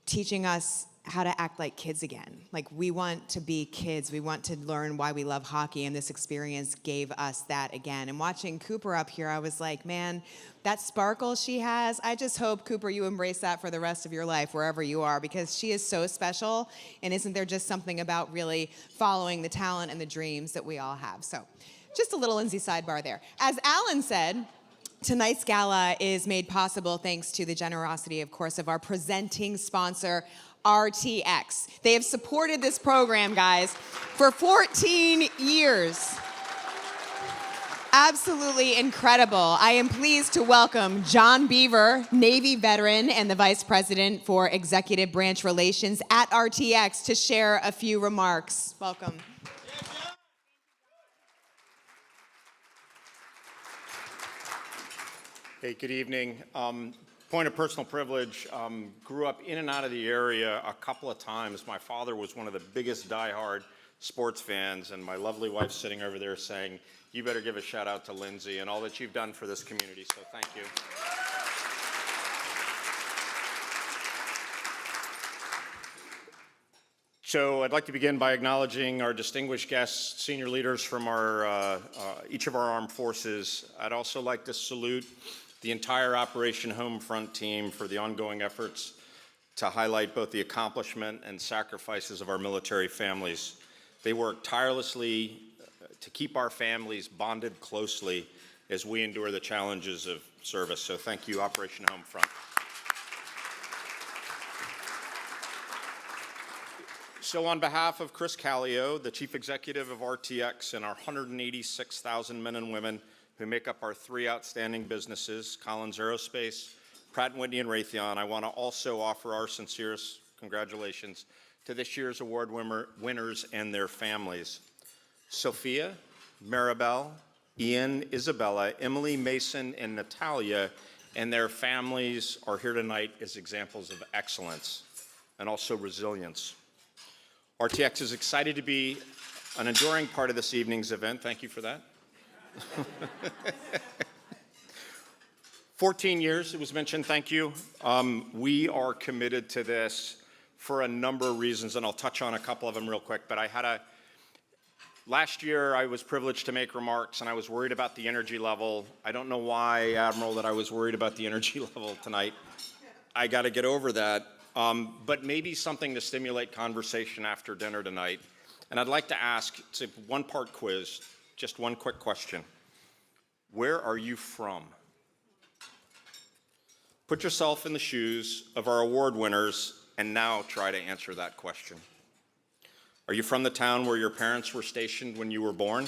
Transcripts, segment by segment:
teaching us how to act like kids again. Like, we want to be kids. We want to learn why we love hockey, and this experience gave us that again. And watching Cooper up here, I was like, man, that sparkle she has, I just hope, Cooper, you embrace that for the rest of your life, wherever you are, because she is so special. And isn't there just something about really following the talent and the dreams that we all have? So just a little Lindsay sidebar there. As Alan said, tonight's gala is made possible thanks to the generosity, of course, of our presenting sponsor, RTX. They have supported this program, guys, for 14 years. Absolutely incredible. I am pleased to welcome John Beaver, Navy veteran and the Vice President for Executive Branch Relations at RTX, to share a few remarks. Welcome. Hey, good evening. Point of personal privilege, grew up in and out of the area a couple of times. My father was one of the biggest diehard sports fans, and my lovely wife sitting over there saying, you better give a shout out to Lindsay and all that you've done for this community, so thank you. So I'd like to begin by acknowledging our distinguished guests, senior leaders from each of our armed forces. I'd also like to salute the entire Operation Homefront team for the ongoing efforts to highlight both the accomplishment and sacrifices of our military families. They work tirelessly to keep our families bonded closely as we endure the challenges of service. So thank you, Operation Homefront. So on behalf of Chris Callio, the Chief Executive of RTX, and our 186,000 men and women who make up our three outstanding businesses, Collins Aerospace, Pratt & Whitney, and Raytheon, I want to also offer our sincerest congratulations to this year's award winners and their families. Sophia, Maribel, Ian, Isabella, Emily, Mason, and Natalia, and their families are here tonight as examples of excellence and also resilience. RTX is excited to be an enduring part of this evening's event. Thank you for that. 14 years, it was mentioned, thank you. We are committed to this for a number of reasons, and I'll touch on a couple of them real quick, but last year I was privileged to make remarks, and I was worried about the energy level. I don't know why, Admiral, that I was worried about the energy level tonight. I got to get over that, but maybe something to stimulate conversation after dinner tonight. And I'd like to ask, it's a one-part quiz, just one quick question. Where are you from? Put yourself in the shoes of our award winners and now try to answer that question. Are you from the town where your parents were stationed when you were born?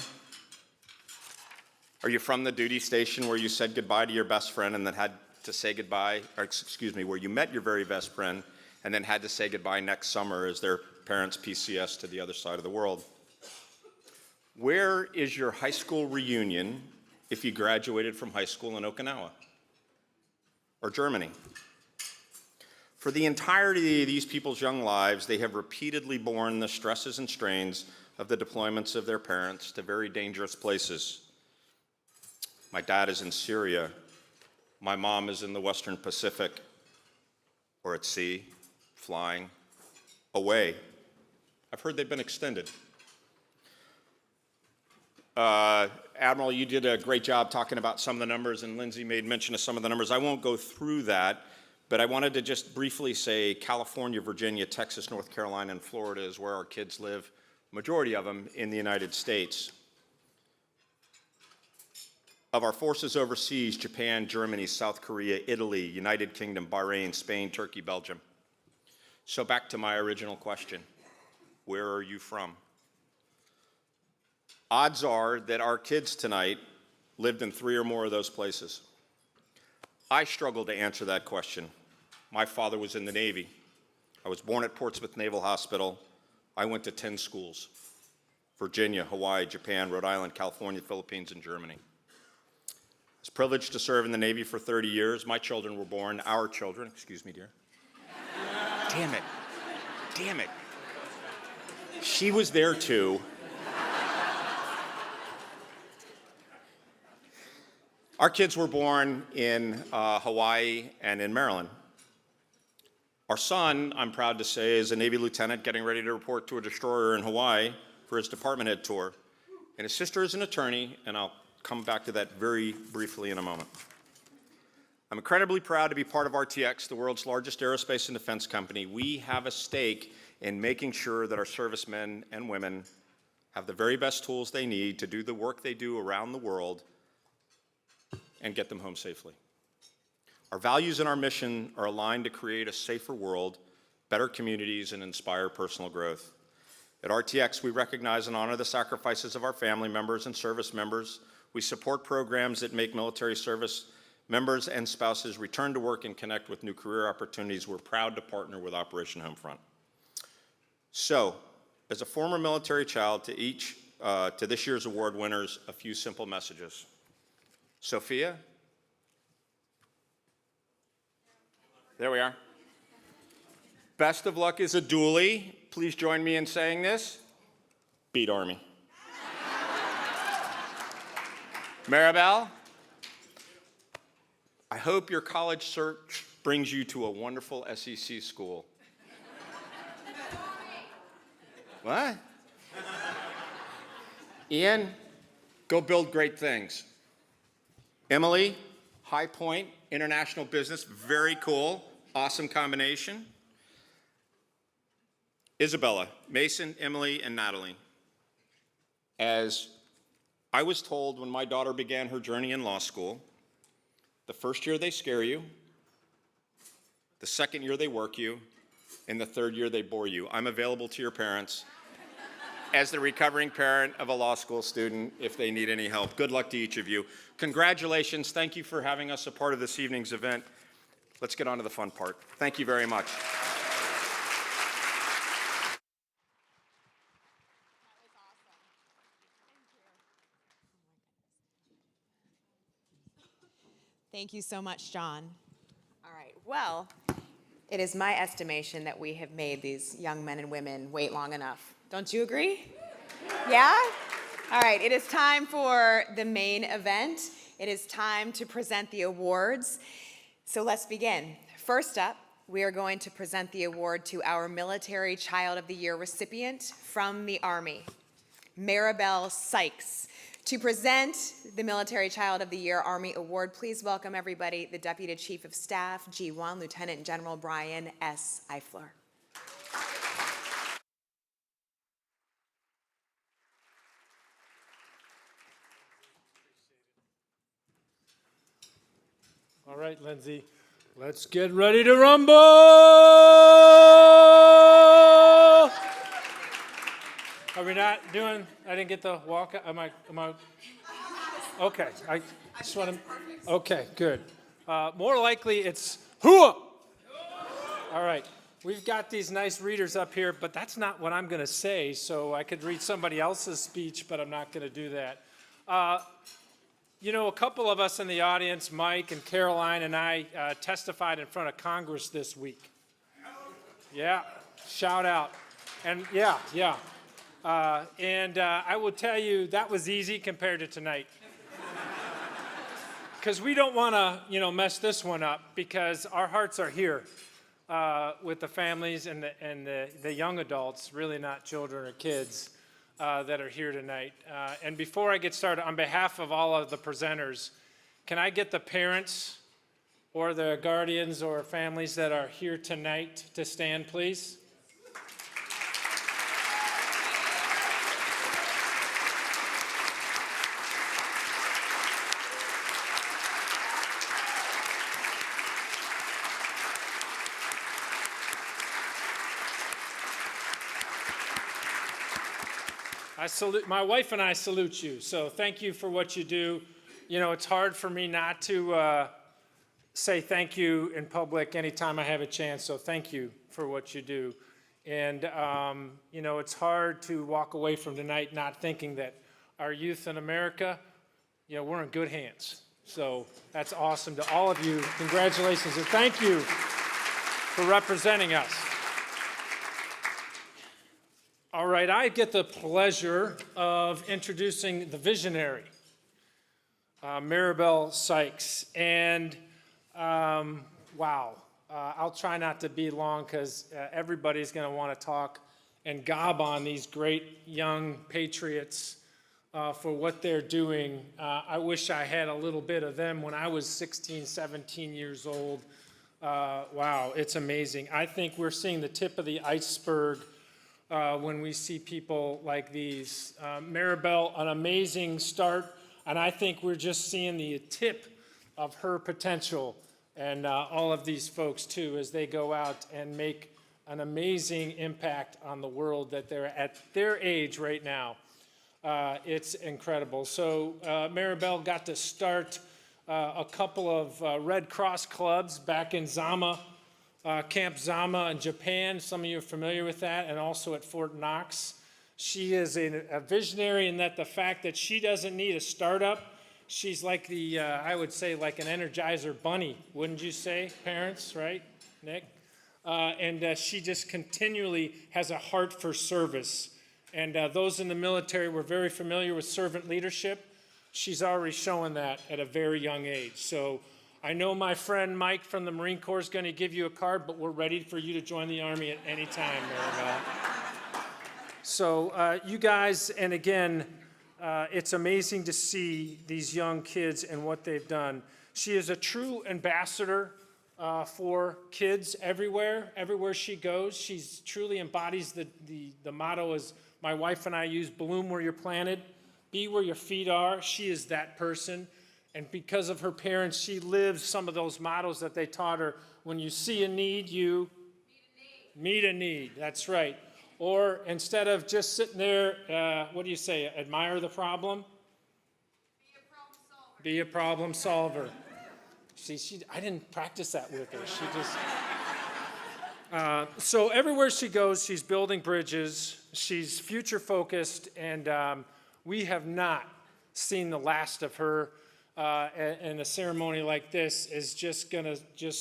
Are you from the duty station where you said goodbye to your best friend and then had to say goodbye, or excuse me, where you met your very best friend and then had to say goodbye next summer as their parents PCS to the other side of the world? Where is your high school reunion if you graduated from high school in Okinawa or Germany? For the entirety of these people's young lives, they have repeatedly borne the stresses and strains of the deployments of their parents to very dangerous places. My dad is in Syria. My mom is in the Western Pacific, or at sea, flying away. I've heard they've been extended. Admiral, you did a great job talking about some of the numbers, and Lindsay made mention of some of the numbers. I won't go through that, but I wanted to just briefly say California, Virginia, Texas, North Carolina, and Florida is where our kids live, majority of them in the United States. Of our forces overseas, Japan, Germany, South Korea, Italy, United Kingdom, Bahrain, Spain, Turkey, Belgium. So back to my original question, where are you from? Odds are that our kids tonight lived in 3 or more of those places. I struggle to answer that question. My father was in the Navy. I was born at Portsmouth Naval Hospital. I went to 10 schools: Virginia, Hawaii, Japan, Rhode Island, California, Philippines, and Germany. I was privileged to serve in the Navy for 30 years. My children were born, our children, excuse me, dear. Damn it. Damn it. She was there too. Our kids were born in Hawaii and in Maryland. Our son, I'm proud to say, is a Navy lieutenant getting ready to report to a destroyer in Hawaii for his department head tour. And his sister is an attorney, and I'll come back to that very briefly in a moment. I'm incredibly proud to be part of RTX, the world's largest aerospace and defense company. We have a stake in making sure that our servicemen and women have the very best tools they need to do the work they do around the world and get them home safely. Our values and our mission are aligned to create a safer world, better communities, and inspire personal growth. At RTX, we recognize and honor the sacrifices of our family members and service members. We support programs that make military service members and spouses return to work and connect with new career opportunities. We're proud to partner with Operation Homefront. So, as a former military child, to this year's award winners, a few simple messages. Sophia? There we are. Best of luck as a dually. Please join me in saying this. Beat Army. Maribel, I hope your college search brings you to a wonderful SEC school. What? Ian, go build great things. Emily, High Point, international business, very cool, awesome combination. Isabella, Mason, Emily, and Natalie. As I was told when my daughter began her journey in law school, the first year they scare you, the second year they work you, and the third year they bore you. I'm available to your parents as the recovering parent of a law school student if they need any help. Good luck to each of you. Congratulations. Thank you for having us a part of this evening's event. Let's get on to the fun part. Thank you very much. Thank you so much, John. All right, well, it is my estimation that we have made these young men and women wait long enough. Don't you agree? Yeah? All right, it is time for the main event. It is time to present the awards. So let's begin. First up, we are going to present the award to our Military Child of the Year recipient from the Army, Maribel Sykes. To present the Military Child of the Year Army Award, please welcome everybody, the Deputy Chief of Staff, G1, Lieutenant General Brian S. Eifler. All right, Lindsay, let's get ready to rumble! Are we not doing, I didn't get the walk, am I, okay, I just want to, okay, good. More likely it's hooah! All right, we've got these nice readers up here, but that's not what I'm going to say, so I could read somebody else's speech, but I'm not going to do that. You know, a couple of us in the audience, Mike and Caroline and I, testified in front of Congress this week. Yeah, shout out. And yeah. I will tell you, that was easy compared to tonight. Because we don't want to, mess this one up, because our hearts are here with the families and the young adults, really not children or kids, that are here tonight. And before I get started, on behalf of all of the presenters, can I get the parents or the guardians or families that are here tonight to stand, please? My wife and I salute you, so thank you for what you do. You know, it's hard for me not to say thank you in public anytime I have a chance, so thank you for what you do. And, it's hard to walk away from tonight not thinking that our youth in America, we're in good hands. So that's awesome to all of you. Congratulations, and thank you for representing us. All right, I get the pleasure of introducing the visionary, Maribel Sykes. And wow, I'll try not to be long because everybody's going to want to talk and gob on these great young patriots for what they're doing. I wish I had a little bit of them when I was 16, 17 years old. Wow, it's amazing. I think we're seeing the tip of the iceberg when we see people like these. Maribel, an amazing start, and I think we're just seeing the tip of her potential, and all of these folks too, as they go out and make an amazing impact on the world that they're at their age right now. It's incredible. So Maribel got to start a couple of Red Cross clubs back in Zama, Camp Zama in Japan. Some of you are familiar with that, and also at Fort Knox. She is a visionary in that the fact that she doesn't need a startup. She's like the, I would say, like an Energizer bunny, wouldn't you say, parents, right, Nick? And she just continually has a heart for service. And those in the military were very familiar with servant leadership. She's already showing that at a very young age. So I know my friend Mike from the Marine Corps is going to give you a card, but we're ready for you to join the Army at any time, Maribel. So you guys, and again, it's amazing to see these young kids and what they've done. She is a true ambassador for kids everywhere she goes. She's truly embodies the motto as my wife and I use, bloom where you're planted, be where your feet are. She is that person. And because of her parents, she lives some of those mottos that they taught her. When you see a need, you meet a need. That's right. Or instead of just sitting there, what do you say, admire the problem? Be a problem solver. See, I didn't practice that with her. She just. So everywhere she goes, she's building bridges. She's future focused, and we have not seen the last of her. And a ceremony like this is just gonna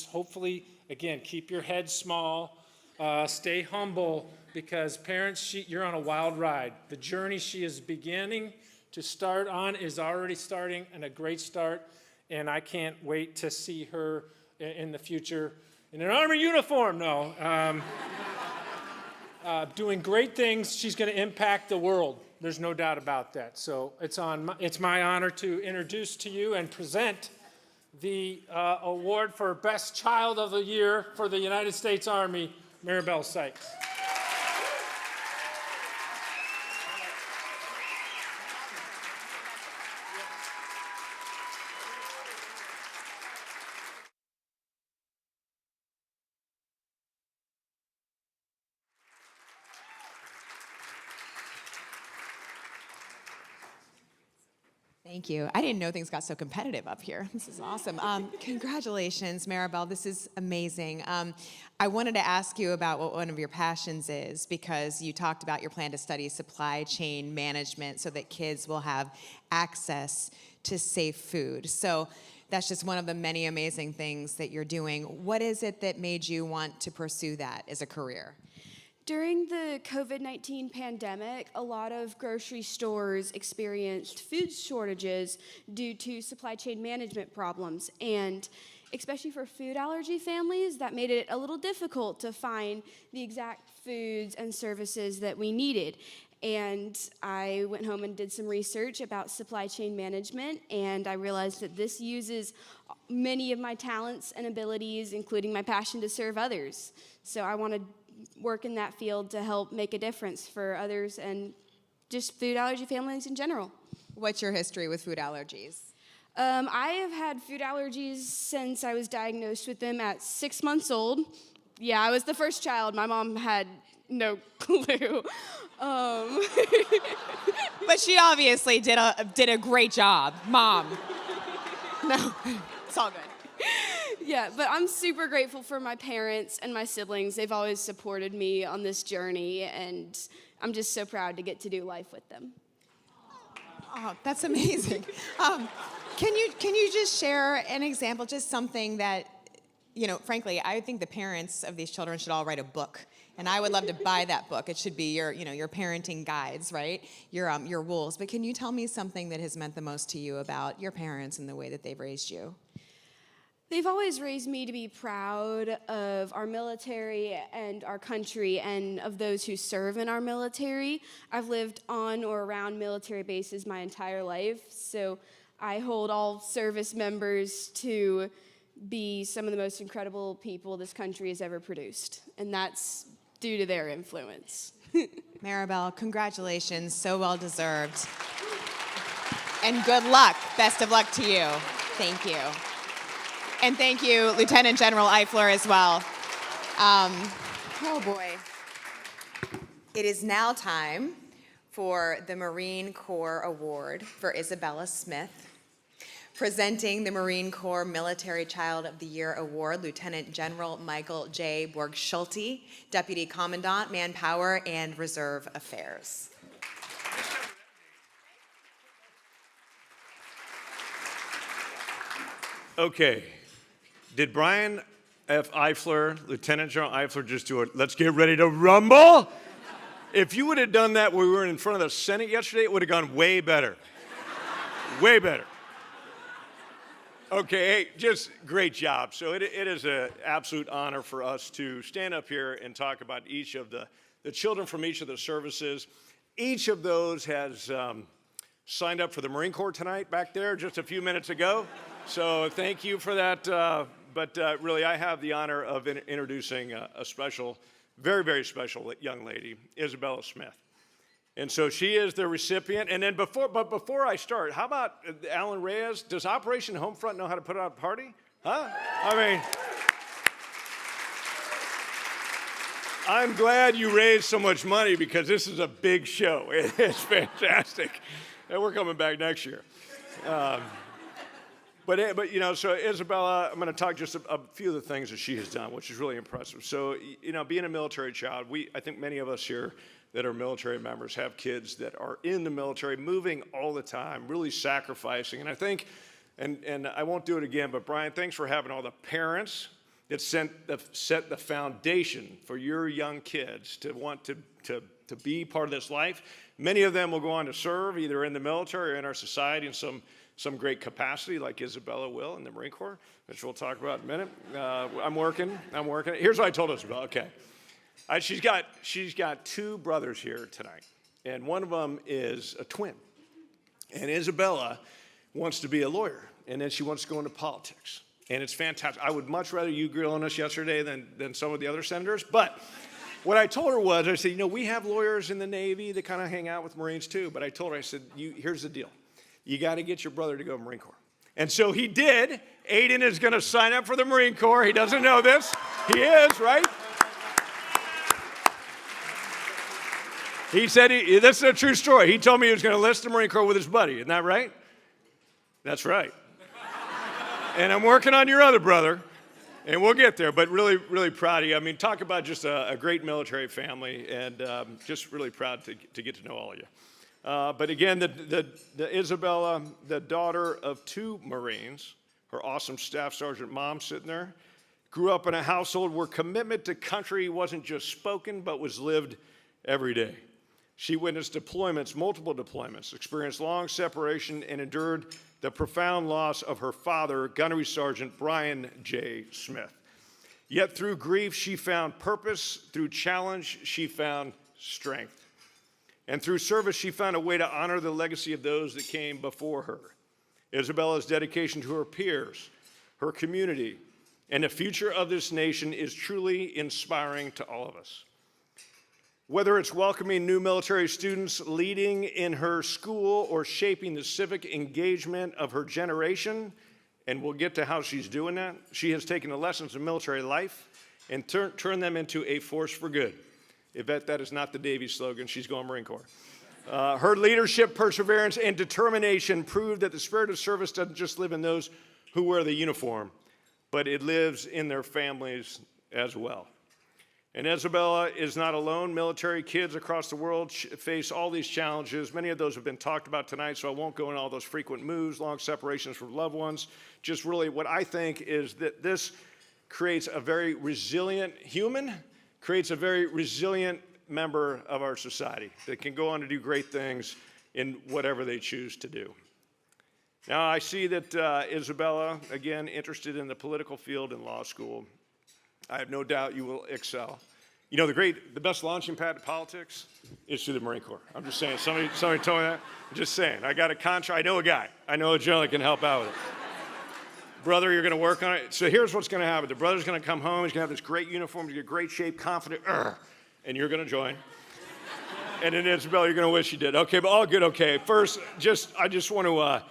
hopefully, again, keep your head small, stay humble, because parents, you're on a wild ride. The journey she is beginning to start on is already starting, and a great start. And I can't wait to see her in the future in an Army uniform. No, doing great things. She's going to impact the world. There's no doubt about that. So it's my honor to introduce to you and present the award for Best Child of the Year for the United States Army, Maribel Sykes. Thank you. I didn't know things got so competitive up here. This is awesome. Congratulations, Maribel. This is amazing. I wanted to ask you about what one of your passions is, because you talked about your plan to study supply chain management so that kids will have access to safe food. So that's just one of the many amazing things that you're doing. What is it that made you want to pursue that as a career? During the COVID-19 pandemic, a lot of grocery stores experienced food shortages due to supply chain management problems. And especially for food allergy families, that made it a little difficult to find the exact foods and services that we needed. And I went home and did some research about supply chain management, and I realized that this uses many of my talents and abilities, including my passion to serve others. So I want to work in that field to help make a difference for others and just food allergy families in general. What's your history with food allergies? I have had food allergies since I was diagnosed with them at 6 months old. Yeah, I was the first child. My mom had no clue. But she obviously did a great job, Mom. No, it's all good. Yeah, but I'm super grateful for my parents and my siblings. They've always supported me on this journey, and I'm just so proud to get to do life with them. Oh, that's amazing. Can you just share an example, just something that, frankly, I think the parents of these children should all write a book, and I would love to buy that book. It should be your parenting guides, right? Your rules. But can you tell me something that has meant the most to you about your parents and the way that they've raised you? They've always raised me to be proud of our military and our country and of those who serve in our military. I've lived on or around military bases my entire life, so I hold all service members to be some of the most incredible people this country has ever produced, and that's due to their influence. Maribel, congratulations, so well deserved. And good luck, best of luck to you. Thank you. And thank you, Lieutenant General Eifler, as well. Oh boy. It is now time for the Marine Corps Award for Isabella Smith. Presenting the Marine Corps Military Child of the Year Award, Lieutenant General Michael J. Borg-Schulte, Deputy Commandant, Manpower and Reserve Affairs. Okay. Did Brian F. Eifler, Lieutenant General Eifler, just do it? Let's get ready to rumble? If you would have done that when we were in front of the Senate yesterday, it would have gone way better. Way better. Okay, hey, just great job. So it is an absolute honor for us to stand up here and talk about each of the children from each of the services. Each of those has signed up for the Marine Corps tonight back there just a few minutes ago. So thank you for that. But really, I have the honor of introducing a special, very, very special young lady, Isabella Smith. And so she is the recipient. And then before I start, how about Alan Reyes? Does Operation Homefront know how to put on a party? Huh? I mean, I'm glad you raised so much money because this is a big show. It's fantastic. And we're coming back next year. But you know, so Isabella, I'm going to talk just a few of the things that she has done, which is really impressive. So, you know, being a military child, I think many of us here that are military members have kids that are in the military, moving all the time, really sacrificing. And I think, and I won't do it again, but Brian, thanks for having all the parents that set the foundation for your young kids to want to be part of this life. Many of them will go on to serve either in the military or in our society in some great capacity, like Isabella will in the Marine Corps, which we'll talk about in a minute. I'm working. Here's what I told Isabella, okay. She's got two brothers here tonight, and one of them is a twin. And Isabella wants to be a lawyer, and then she wants to go into politics. And it's fantastic. I would much rather you grilling us yesterday than some of the other senators. But what I told her was, I said, you know, we have lawyers in the Navy that kind of hang out with Marines too. But I told her, I said, here's the deal. You got to get your brother to go to Marine Corps. And so he did. Aiden is going to sign up for the Marine Corps. He doesn't know this. He is, right? He said, this is a true story. He told me he was going to enlist the Marine Corps with his buddy. Isn't that right? That's right. And I'm working on your other brother, and we'll get there. But really, really proud of you. I mean, talk about just a great military family, and just really proud to get to know all of you. But again, the Isabella, the daughter of two Marines, her awesome Staff Sergeant mom sitting there, grew up in a household where commitment to country wasn't just spoken, but was lived every day. She witnessed deployments, multiple deployments, experienced long separation, and endured the profound loss of her father, Gunnery Sergeant Brian J. Smith. Yet through grief, she found purpose. Through challenge, she found strength. And through service, she found a way to honor the legacy of those that came before her. Isabella's dedication to her peers, her community, and the future of this nation is truly inspiring to all of us. Whether it's welcoming new military students, leading in her school, or shaping the civic engagement of her generation, and we'll get to how she's doing that, she has taken the lessons of military life and turned them into a force for good. Yvette, that is not the Navy slogan. She's going Marine Corps. Her leadership, perseverance, and determination proved that the spirit of service doesn't just live in those who wear the uniform, but it lives in their families as well. And Isabella is not alone. Military kids across the world face all these challenges. Many of those have been talked about tonight, so I won't go into all those frequent moves, long separations from loved ones. Just really what I think is that this creates a very resilient human, creates a very resilient member of our society that can go on to do great things in whatever they choose to do. Now, I see that Isabella, again, interested in the political field in law school. I have no doubt you will excel. You know, the best launching pad to politics is through the Marine Corps. I'm just saying. Somebody told me that. I'm just saying. I got a contract. I know a guy. I know a general that can help out with it. Brother, you're going to work on it. So here's what's going to happen. The brother's going to come home. He's going to have this great uniform. He's going to get great shape, confident, and you're going to join. And then Isabella, you're going to wish you did. Okay, but all good. Okay. First, I just want to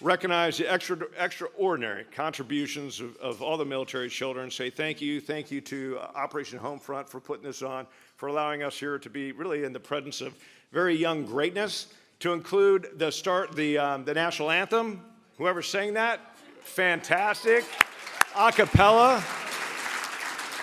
recognize the extraordinary contributions of all the military children. Say thank you to Operation Homefront for putting this on, for allowing us here to be really in the presence of very young greatness. To include the national anthem. Whoever sang that, fantastic. A cappella,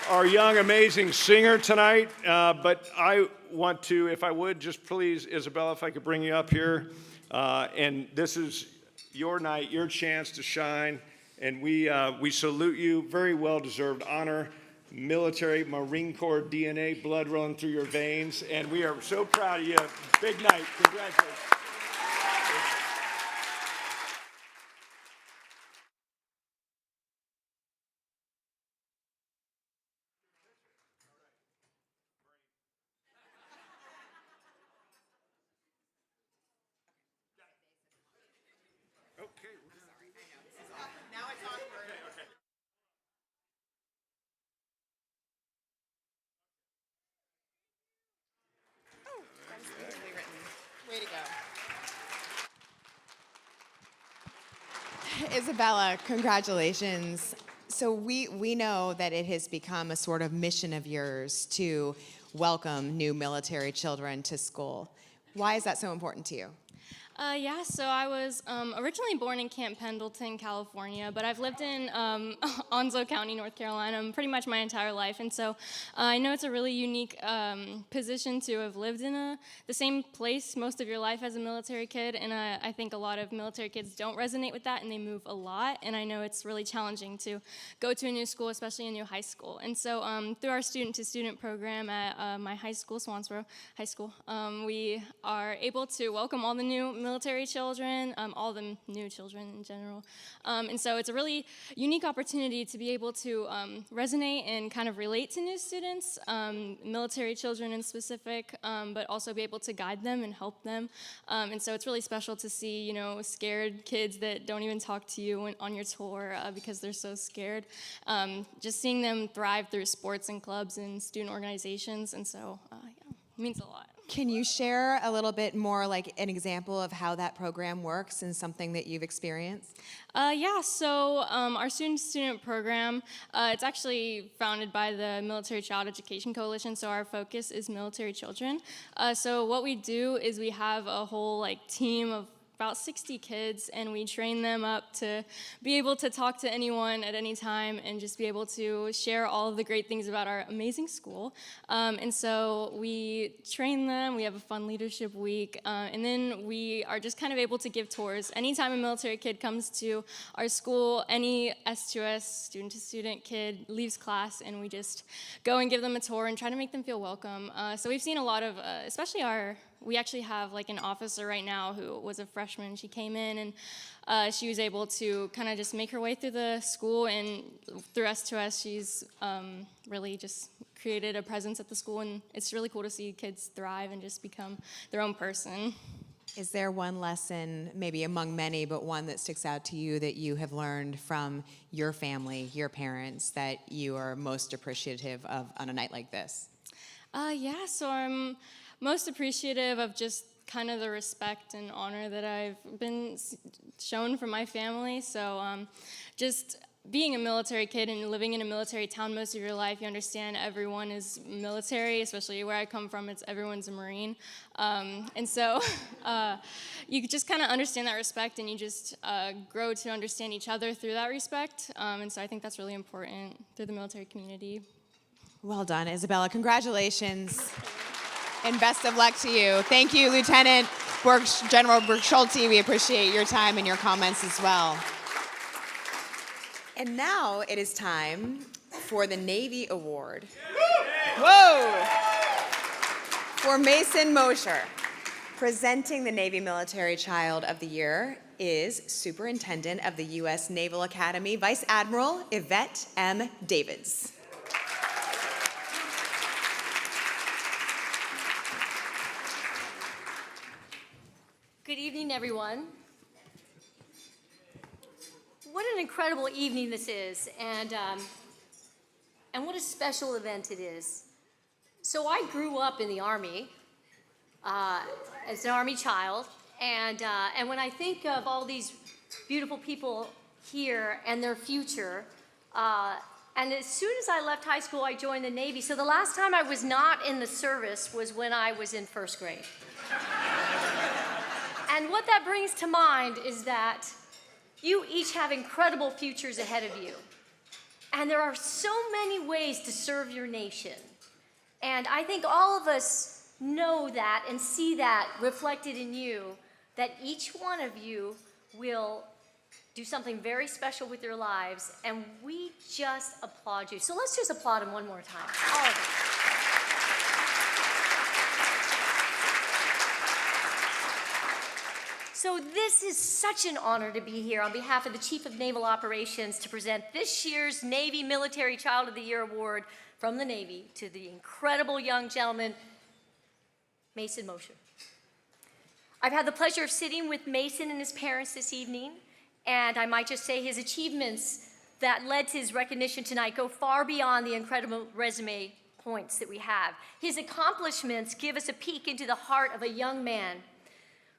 our young amazing singer tonight. But I want to, if I would, just please, Isabella, if I could bring you up here, and this is your night, your chance to shine, and we salute you. Very well-deserved honor, military, Marine Corps DNA, blood running through your veins, and we are so proud of you. Big night. Congratulations. Okay. Now it's awkward. Oh, that was beautifully written. Way to go. Isabella, congratulations. So we know that it has become a sort of mission of yours to welcome new military children to school. Why is that so important to you? Yeah, so I was originally born in Camp Pendleton, California, but I've lived in Onslow County, North Carolina, pretty much my entire life. And so I know it's a really unique position to have lived in the same place most of your life as a military kid. And I think a lot of military kids don't resonate with that, and they move a lot. And I know it's really challenging to go to a new school, especially a new high school. And so through our student-to-student program at my high school, Swansboro High School, we are able to welcome all the new military children, all the new children in general. And so it's a really unique opportunity to be able to resonate and kind of relate to new students, military children in specific, but also be able to guide them and help them. And so it's really special to see, scared kids that don't even talk to you on your tour because they're so scared. Just seeing them thrive through sports and clubs and student organizations. And so, it means a lot. Can you share a little bit more, like an example of how that program works and something that you've experienced? Yeah, so our student-to-student program, it's actually founded by the Military Child Education Coalition, so our focus is military children. So what we do is we have a whole team of about 60 kids, and we train them up to be able to talk to anyone at any time and just be able to share all of the great things about our amazing school. And so we train them, we have a fun leadership week, and then we are just kind of able to give tours. Anytime a military kid comes to our school, any S2S, student-to-student kid, leaves class, and we just go and give them a tour and try to make them feel welcome. So we've seen a lot of, especially we actually have an officer right now who was a freshman. She came in and she was able to kind of just make her way through the school, and through S2S, she's really just created a presence at the school, and it's really cool to see kids thrive and just become their own person. Is there one lesson, maybe among many, but one that sticks out to you that you have learned from your family, your parents, that you are most appreciative of on a night like this? Yeah, so I'm most appreciative of just kind of the respect and honor that I've been shown from my family. So just being a military kid and living in a military town most of your life, you understand everyone is military, especially where I come from, everyone's a Marine. And so you just kind of understand that respect, and you just grow to understand each other through that respect. And so I think that's really important through the military community. Well done, Isabella. Congratulations. And best of luck to you. Thank you, Lieutenant General Schulte. We appreciate your time and your comments as well. And now it is time for the Navy Award. Whoa! For Mason Mosher. Presenting the Navy Military Child of the Year is Superintendent of the U.S. Naval Academy, Vice Admiral Yvette M. Davids. Good evening, everyone. What an incredible evening this is, and what a special event it is. So I grew up in the Army as an Army child, and when I think of all these beautiful people here and their future, and as soon as I left high school, I joined the Navy. So the last time I was not in the service was when I was in first grade. And what that brings to mind is that you each have incredible futures ahead of you. And there are so many ways to serve your nation. And I think all of us know that and see that reflected in you, that each one of you will do something very special with your lives, and we just applaud you. So let's just applaud them one more time, all of us. So this is such an honor to be here on behalf of the Chief of Naval Operations to present this year's Navy Military Child of the Year Award from the Navy to the incredible young gentleman, Mason Mosher. I've had the pleasure of sitting with Mason and his parents this evening, and I might just say his achievements that led to his recognition tonight go far beyond the incredible resume points that we have. His accomplishments give us a peek into the heart of a young man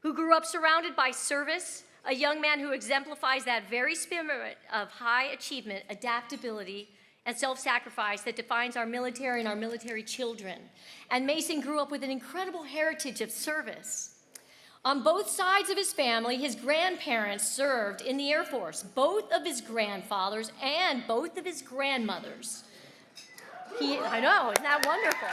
who grew up surrounded by service, a young man who exemplifies that very spirit of high achievement, adaptability, and self-sacrifice that defines our military and our military children. And Mason grew up with an incredible heritage of service. On both sides of his family, his grandparents served in the Air Force, both of his grandfathers and both of his grandmothers. I know, isn't that wonderful?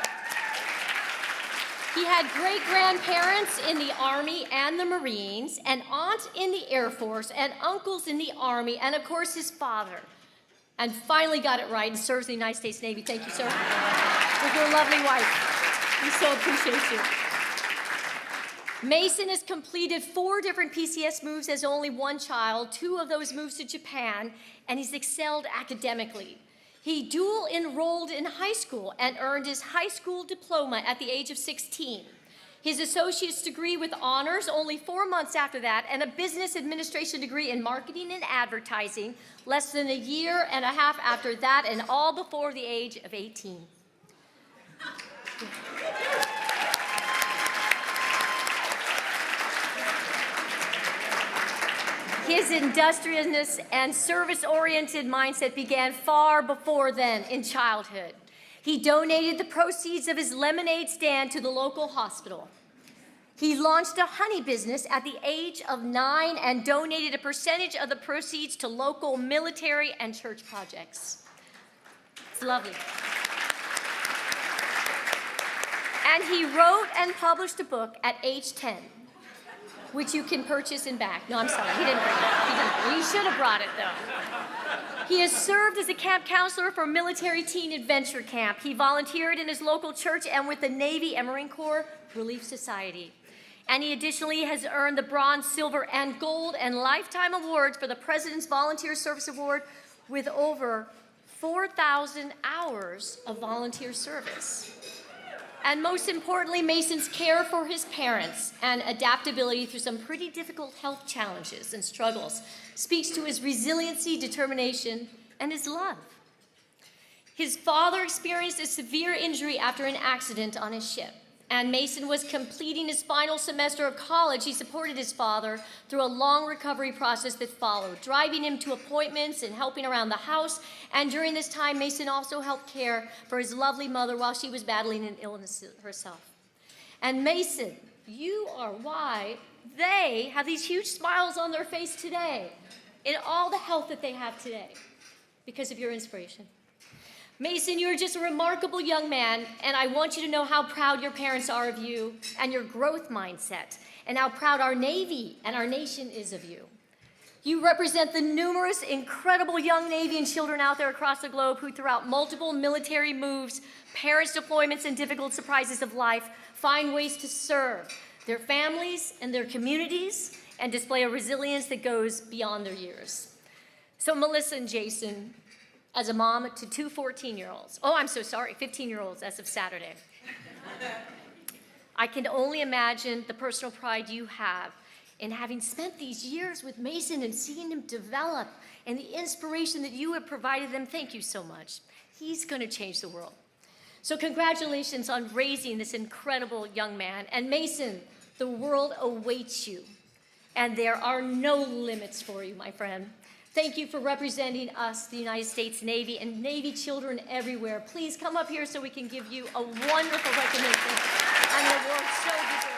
He had great-grandparents in the Army and the Marines, an aunt in the Air Force, and uncles in the Army, and of course his father. And finally got it right and serves in the United States Navy. Thank you, sir, with your lovely wife. We so appreciate you. Mason has completed 4 different PCS moves as only one child, 2 of those moves to Japan, and he's excelled academically. He dual enrolled in high school and earned his high school diploma at the age of 16. His associate's degree with honors only 4 months after that, and a business administration degree in marketing and advertising less than a year and a half after that, and all before the age of 18. His industriousness and service-oriented mindset began far before then in childhood. He donated the proceeds of his lemonade stand to the local hospital. He launched a honey business at the age of 9 and donated a percentage of the proceeds to local military and church projects. It's lovely. And he wrote and published a book at age 10, which you can purchase in back. No, I'm sorry, he didn't bring it. He should have brought it, though. He has served as a camp counselor for Military Teen Adventure Camp. He volunteered in his local church and with the Navy and Marine Corps Relief Society. And he additionally has earned the Bronze, Silver, and Gold and Lifetime Awards for the President's Volunteer Service Award with over 4,000 hours of volunteer service. And most importantly, Mason's care for his parents and adaptability through some pretty difficult health challenges and struggles speaks to his resiliency, determination, and his love. His father experienced a severe injury after an accident on his ship, and Mason was completing his final semester of college. He supported his father through a long recovery process that followed, driving him to appointments and helping around the house. And during this time, Mason also helped care for his lovely mother while she was battling an illness herself. And Mason, you are why they have these huge smiles on their face today, in all the health that they have today, because of your inspiration. Mason, you're just a remarkable young man, and I want you to know how proud your parents are of you and your growth mindset, and how proud our Navy and our nation is of you. You represent the numerous, incredible young Navy and children out there across the globe who, throughout multiple military moves, parents' deployments, and difficult surprises of life, find ways to serve, their families, and their communities, and display a resilience that goes beyond their years. So Melissa and Jason, as a mom to two 14-year-olds, 15-year-olds as of Saturday, I can only imagine the personal pride you have in having spent these years with Mason and seeing him develop and the inspiration that you have provided them. Thank you so much. He's going to change the world. So congratulations on raising this incredible young man. And Mason, the world awaits you. And there are no limits for you, my friend. Thank you for representing us, the United States Navy, and Navy children everywhere. Please come up here so we can give you a wonderful recognition and an award so deserved.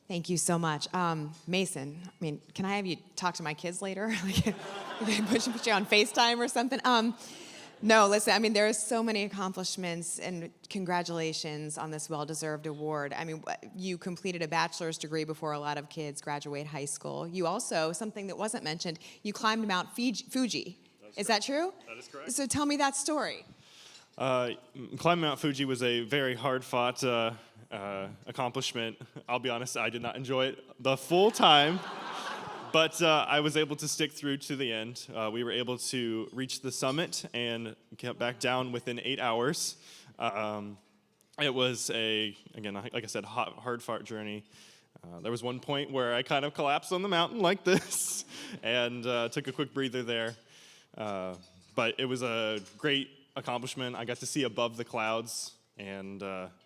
Thank you so much. Mason, I mean, can I have you talk to my kids later? Like, put you on FaceTime or something? No, listen, I mean, there are so many accomplishments, and congratulations on this well-deserved award. I mean, you completed a bachelor's degree before a lot of kids graduate high school. You also, something that wasn't mentioned, you climbed Mount Fuji. Is that true? That is correct. So tell me that story. Climbing Mount Fuji was a very hard-fought accomplishment. I'll be honest, I did not enjoy it the full time, but I was able to stick through to the end. We were able to reach the summit and get back down within 8 hours. It was again, like I said, hard-fought journey. There was one point where I kind of collapsed on the mountain like this and took a quick breather there. But it was a great accomplishment. I got to see above the clouds, and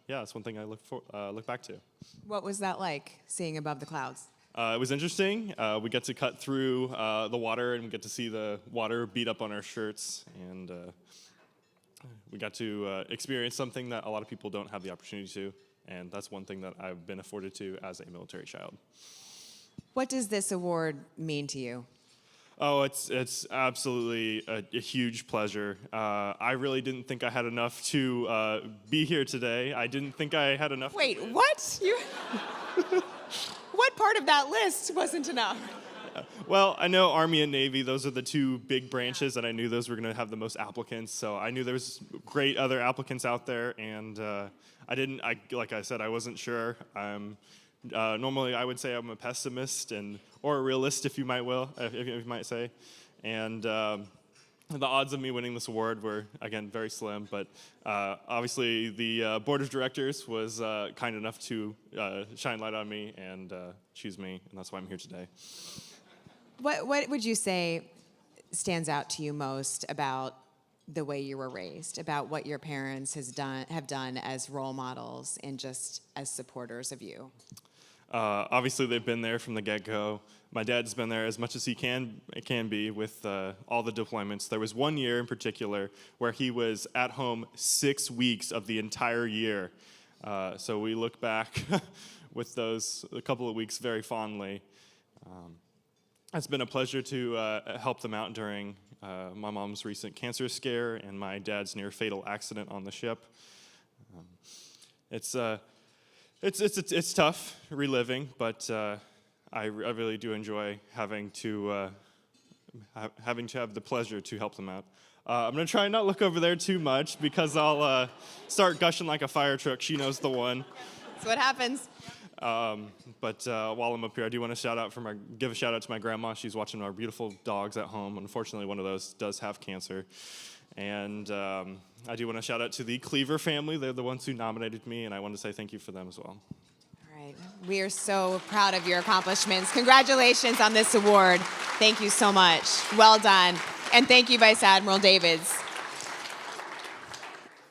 yeah, it's one thing I look back to. What was that like, seeing above the clouds? It was interesting. We got to cut through the water, and we get to see the water beat up on our shirts, and we got to experience something that a lot of people don't have the opportunity to, and that's one thing that I've been afforded to as a military child. What does this award mean to you? Oh, it's absolutely a huge pleasure. I really didn't think I had enough to be here today. I didn't think I had enough. Wait, what? What part of that list wasn't enough? Well, I know Army and Navy, those are the two big branches, and I knew those were going to have the most applicants, so I knew there was great other applicants out there, and like I said, I wasn't sure. Normally, I would say I'm a pessimist or a realist, if you might say. And the odds of me winning this award were, again, very slim. But obviously, the board of directors was kind enough to shine light on me and choose me, and that's why I'm here today. What would you say stands out to you most about the way you were raised, about what your parents have done as role models and just as supporters of you? Obviously, they've been there from the get-go. My dad's been there as much as he can be with all the deployments. There was one year in particular where he was at home 6 weeks of the entire year. So we look back with those a couple of weeks very fondly. It's been a pleasure to help them out during my mom's recent cancer scare and my dad's near fatal accident on the ship. It's tough reliving, but I really do enjoy having to have the pleasure to help them out. I'm gonna try and not look over there too much because I'll start gushing like a fire truck. She knows the one. That's what happens. But while I'm up here, I do want to give a shout out to my grandma. She's watching our beautiful dogs at home. Unfortunately, one of those does have cancer. And I do want to shout out to the Cleaver family. They're the ones who nominated me, and I want to say thank you for them as well. All right. We are so proud of your accomplishments. Congratulations on this award. Thank you so much. Well done. And thank you, Vice Admiral Davids.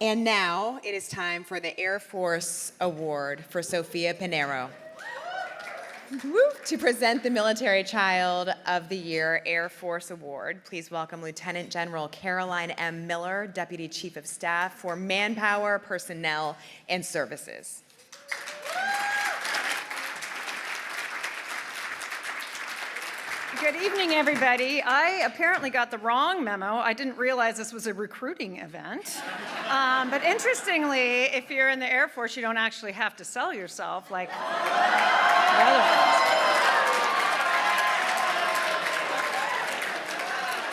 And now it is time for the Air Force Award for Sophia Pinero. To present the Military Child of the Year Air Force Award, please welcome Lieutenant General Caroline M. Miller, Deputy Chief of Staff for Manpower, Personnel, and Services. Good evening, everybody. I apparently got the wrong memo. I didn't realize this was a recruiting event. But interestingly, if you're in the Air Force, you don't actually have to sell yourself like the other ones.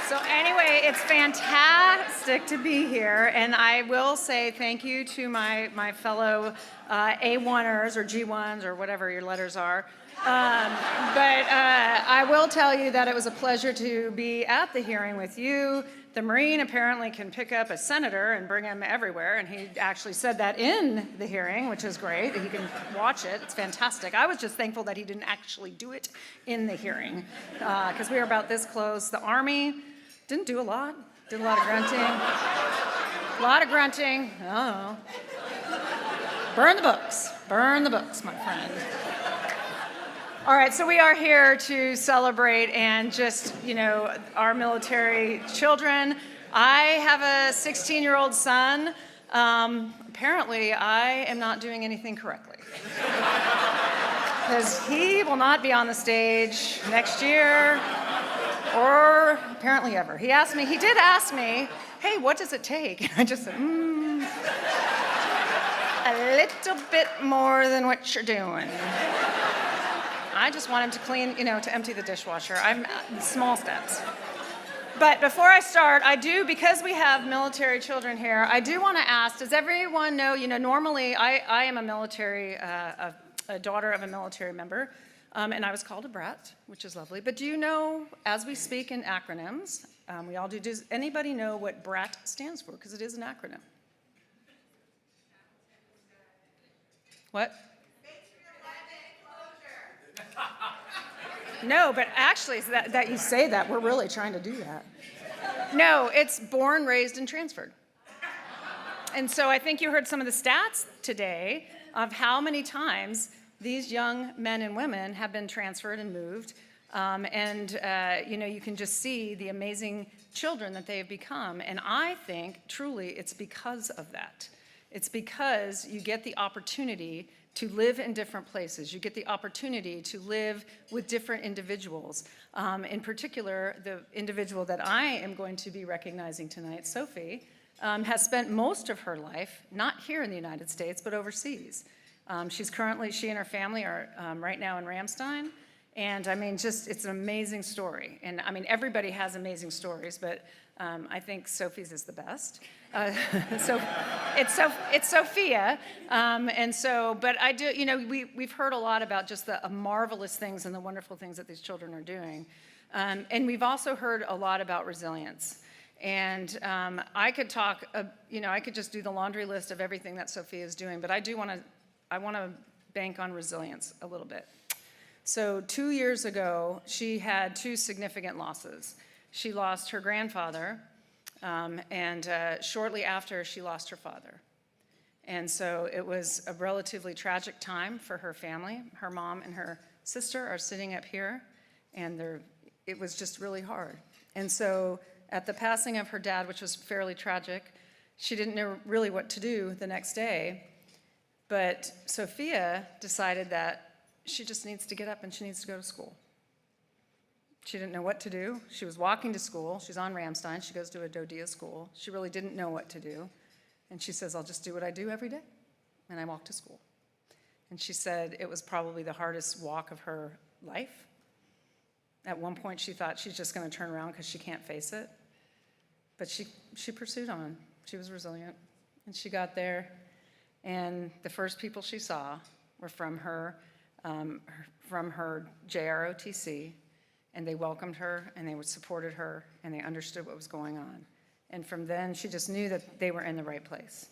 So anyway, it's fantastic to be here, and I will say thank you to my fellow A1ers or G1s or whatever your letters are. But I will tell you that it was a pleasure to be at the hearing with you. The Marine apparently can pick up a senator and bring him everywhere, and he actually said that in the hearing, which is great. He can watch it. It's fantastic. I was just thankful that he didn't actually do it in the hearing, because we were about this close. The Army didn't do a lot. Did a lot of grunting. A lot of grunting. Oh. Burn the books. Burn the books, my friend. All right, so we are here to celebrate and just, our military children. I have a 16-year-old son. Apparently, I am not doing anything correctly. Because he will not be on the stage next year or apparently ever. He did ask me, hey, what does it take? And I just said, a little bit more than what you're doing. I just want him to clean, to empty the dishwasher. I'm small steps. But before I start, because we have military children here, I do want to ask, does everyone know, normally I am a military, a daughter of a military member, and I was called a brat, which is lovely. But do you know, as we speak in acronyms, we all do, does anybody know what BRAT stands for? Because it is an acronym. What? No, but actually, that you say that, we're really trying to do that. No, it's born, raised, and transferred. And so I think you heard some of the stats today of how many times these young men and women have been transferred and moved. You can just see the amazing children that they have become. And I think, truly, it's because of that. It's because you get the opportunity to live in different places. You get the opportunity to live with different individuals. In particular, the individual that I am going to be recognizing tonight, Sophie, has spent most of her life, not here in the United States, but overseas. She and her family are right now in Ramstein. And it's an amazing story. And everybody has amazing stories, but I think Sophie's is the best. So it's Sophia. But I do, we've heard a lot about just the marvelous things and the wonderful things that these children are doing. And we've also heard a lot about resilience. And I could talk, I could just do the laundry list of everything that Sophia is doing, but I want to bank on resilience a little bit. So 2 years ago, she had two significant losses. She lost her grandfather, and shortly after, she lost her father. And so it was a relatively tragic time for her family. Her mom and her sister are sitting up here, and it was just really hard. And so at the passing of her dad, which was fairly tragic, she didn't know really what to do the next day. But Sophia decided that she just needs to get up and she needs to go to school. She didn't know what to do. She was walking to school. She's on Ramstein. She goes to a Dodia school. She really didn't know what to do. And she says, I'll just do what I do every day. And I walk to school. And she said it was probably the hardest walk of her life. At one point, she thought she's just going to turn around because she can't face it. But she pursued on. She was resilient. And she got there. And the first people she saw were from her JROTC, and they welcomed her, and they supported her, and they understood what was going on. And from then, she just knew that they were in the right place.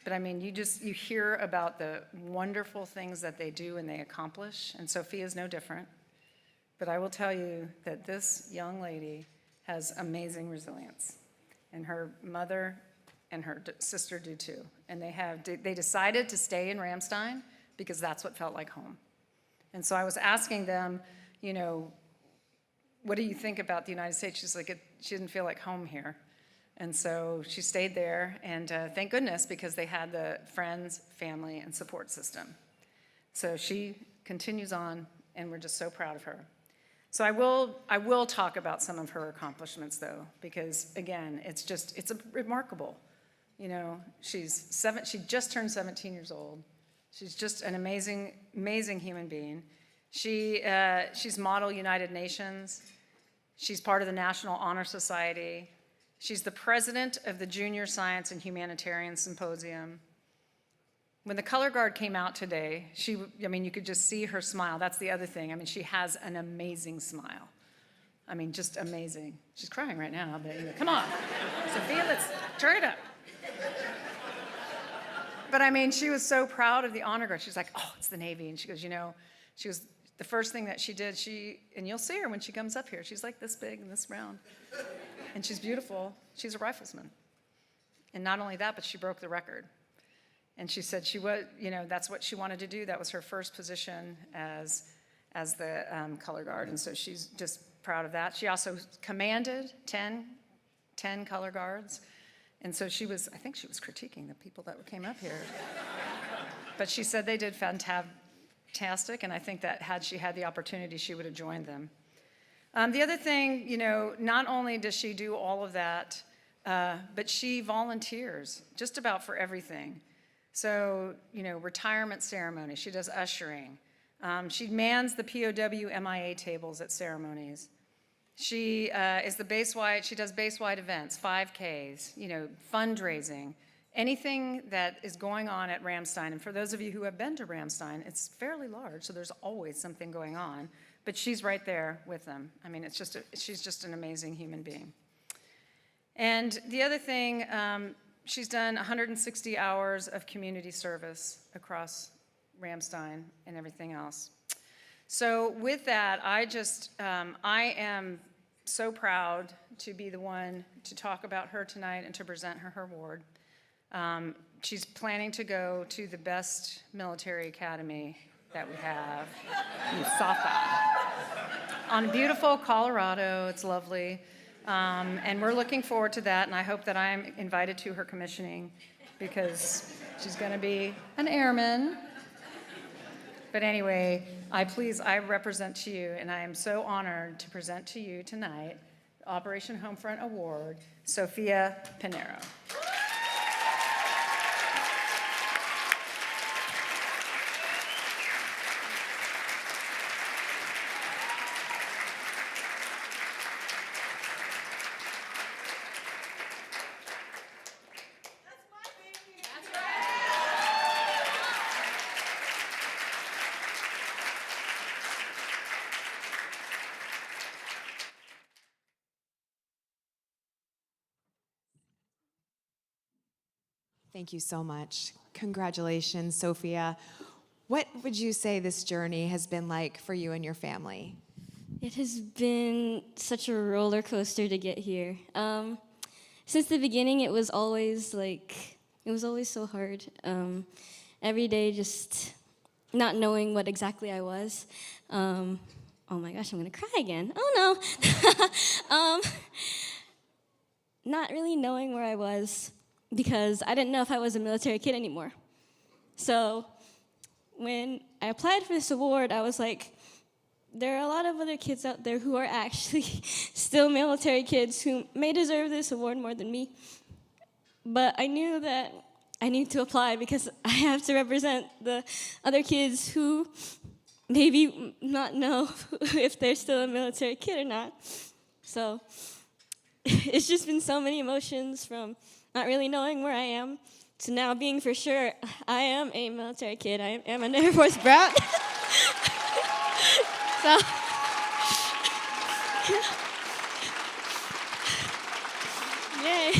But you hear about the wonderful things that they do and they accomplish, and Sophia's no different. But I will tell you that this young lady has amazing resilience, and her mother and her sister do too. And they decided to stay in Ramstein because that's what felt like home. And so I was asking them, what do you think about the United States? She's like, she didn't feel like home here. And so she stayed there, and thank goodness, because they had the friends, family, and support system. So she continues on, and we're just so proud of her. So I will talk about some of her accomplishments, though, because again, it's remarkable. She just turned 17 years old. She's just an amazing, amazing human being. She's Model United Nations. She's part of the National Honor Society. She's the president of the Junior Science and Humanitarian Symposium. When the color guard came out today, you could just see her smile. That's the other thing. She has an amazing smile. Just amazing. She's crying right now, but come on. Sophia, let's turn it up. But she was so proud of the honor guard. She's like, oh, it's the Navy. And she goes, the first thing that she did, and you'll see her when she comes up here, she's like this big and this round. And she's beautiful. She's a riflesman. And not only that, but she broke the record. And she said that's what she wanted to do. That was her first position as the color guard. And so she's just proud of that. She also commanded 10 color guards. And so I think she was critiquing the people that came up here. But she said they did fantastic, and I think that had she had the opportunity, she would have joined them. The other thing, not only does she do all of that, but she volunteers just about for everything. So, retirement ceremony, she does ushering. She mans the POW MIA tables at ceremonies. She is the base-wide, she does base-wide events, 5Ks, fundraising, anything that is going on at Ramstein. And for those of you who have been to Ramstein, it's fairly large, so there's always something going on. But she's right there with them. She's just an amazing human being. And the other thing, she's done 160 hours of community service across Ramstein and everything else. So with that, I am so proud to be the one to talk about her tonight and to present her award. She's planning to go to the best military academy that we have in Safa on beautiful Colorado. It's lovely. And we're looking forward to that, and I hope that I'm invited to her commissioning because she's going to be an airman. But anyway, I represent to you, and I am so honored to present to you tonight the Operation Homefront Award, Sophia Pinero. Thank you so much. Congratulations, Sophia. What would you say this journey has been like for you and your family? It has been such a roller coaster to get here. Since the beginning, it was always so hard. Every day, just not knowing what exactly I was. Oh my gosh, I'm gonna cry again. Oh no. Not really knowing where I was because I didn't know if I was a military kid anymore. So when I applied for this award, I was like, there are a lot of other kids out there who are actually still military kids who may deserve this award more than me. But I knew that I need to apply because I have to represent the other kids who maybe not know if they're still a military kid or not. So it's just been so many emotions from not really knowing where I am to now being for sure I am a military kid. I am an Air Force brat. So, yay.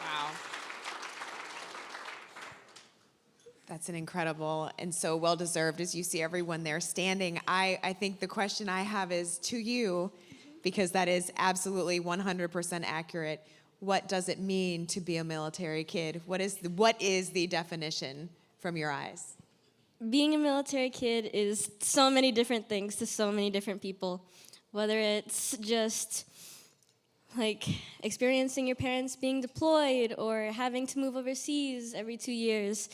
Wow. That's an incredible and so well-deserved as you see everyone there standing. I think the question I have is to you, because that is absolutely 100% accurate. What does it mean to be a military kid? What is the definition from your eyes? Being a military kid is so many different things to so many different people, whether it's just like experiencing your parents being deployed or having to move overseas every 2 years.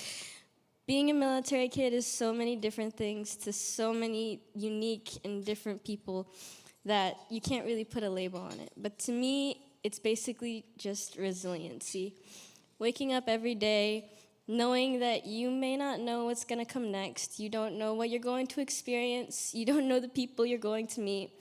Being a military kid is so many different things to so many unique and different people that you can't really put a label on it. But to me, it's basically just resiliency. Waking up every day, knowing that you may not know what's going to come next. You don't know what you're going to experience. You don't know the people you're going to meet.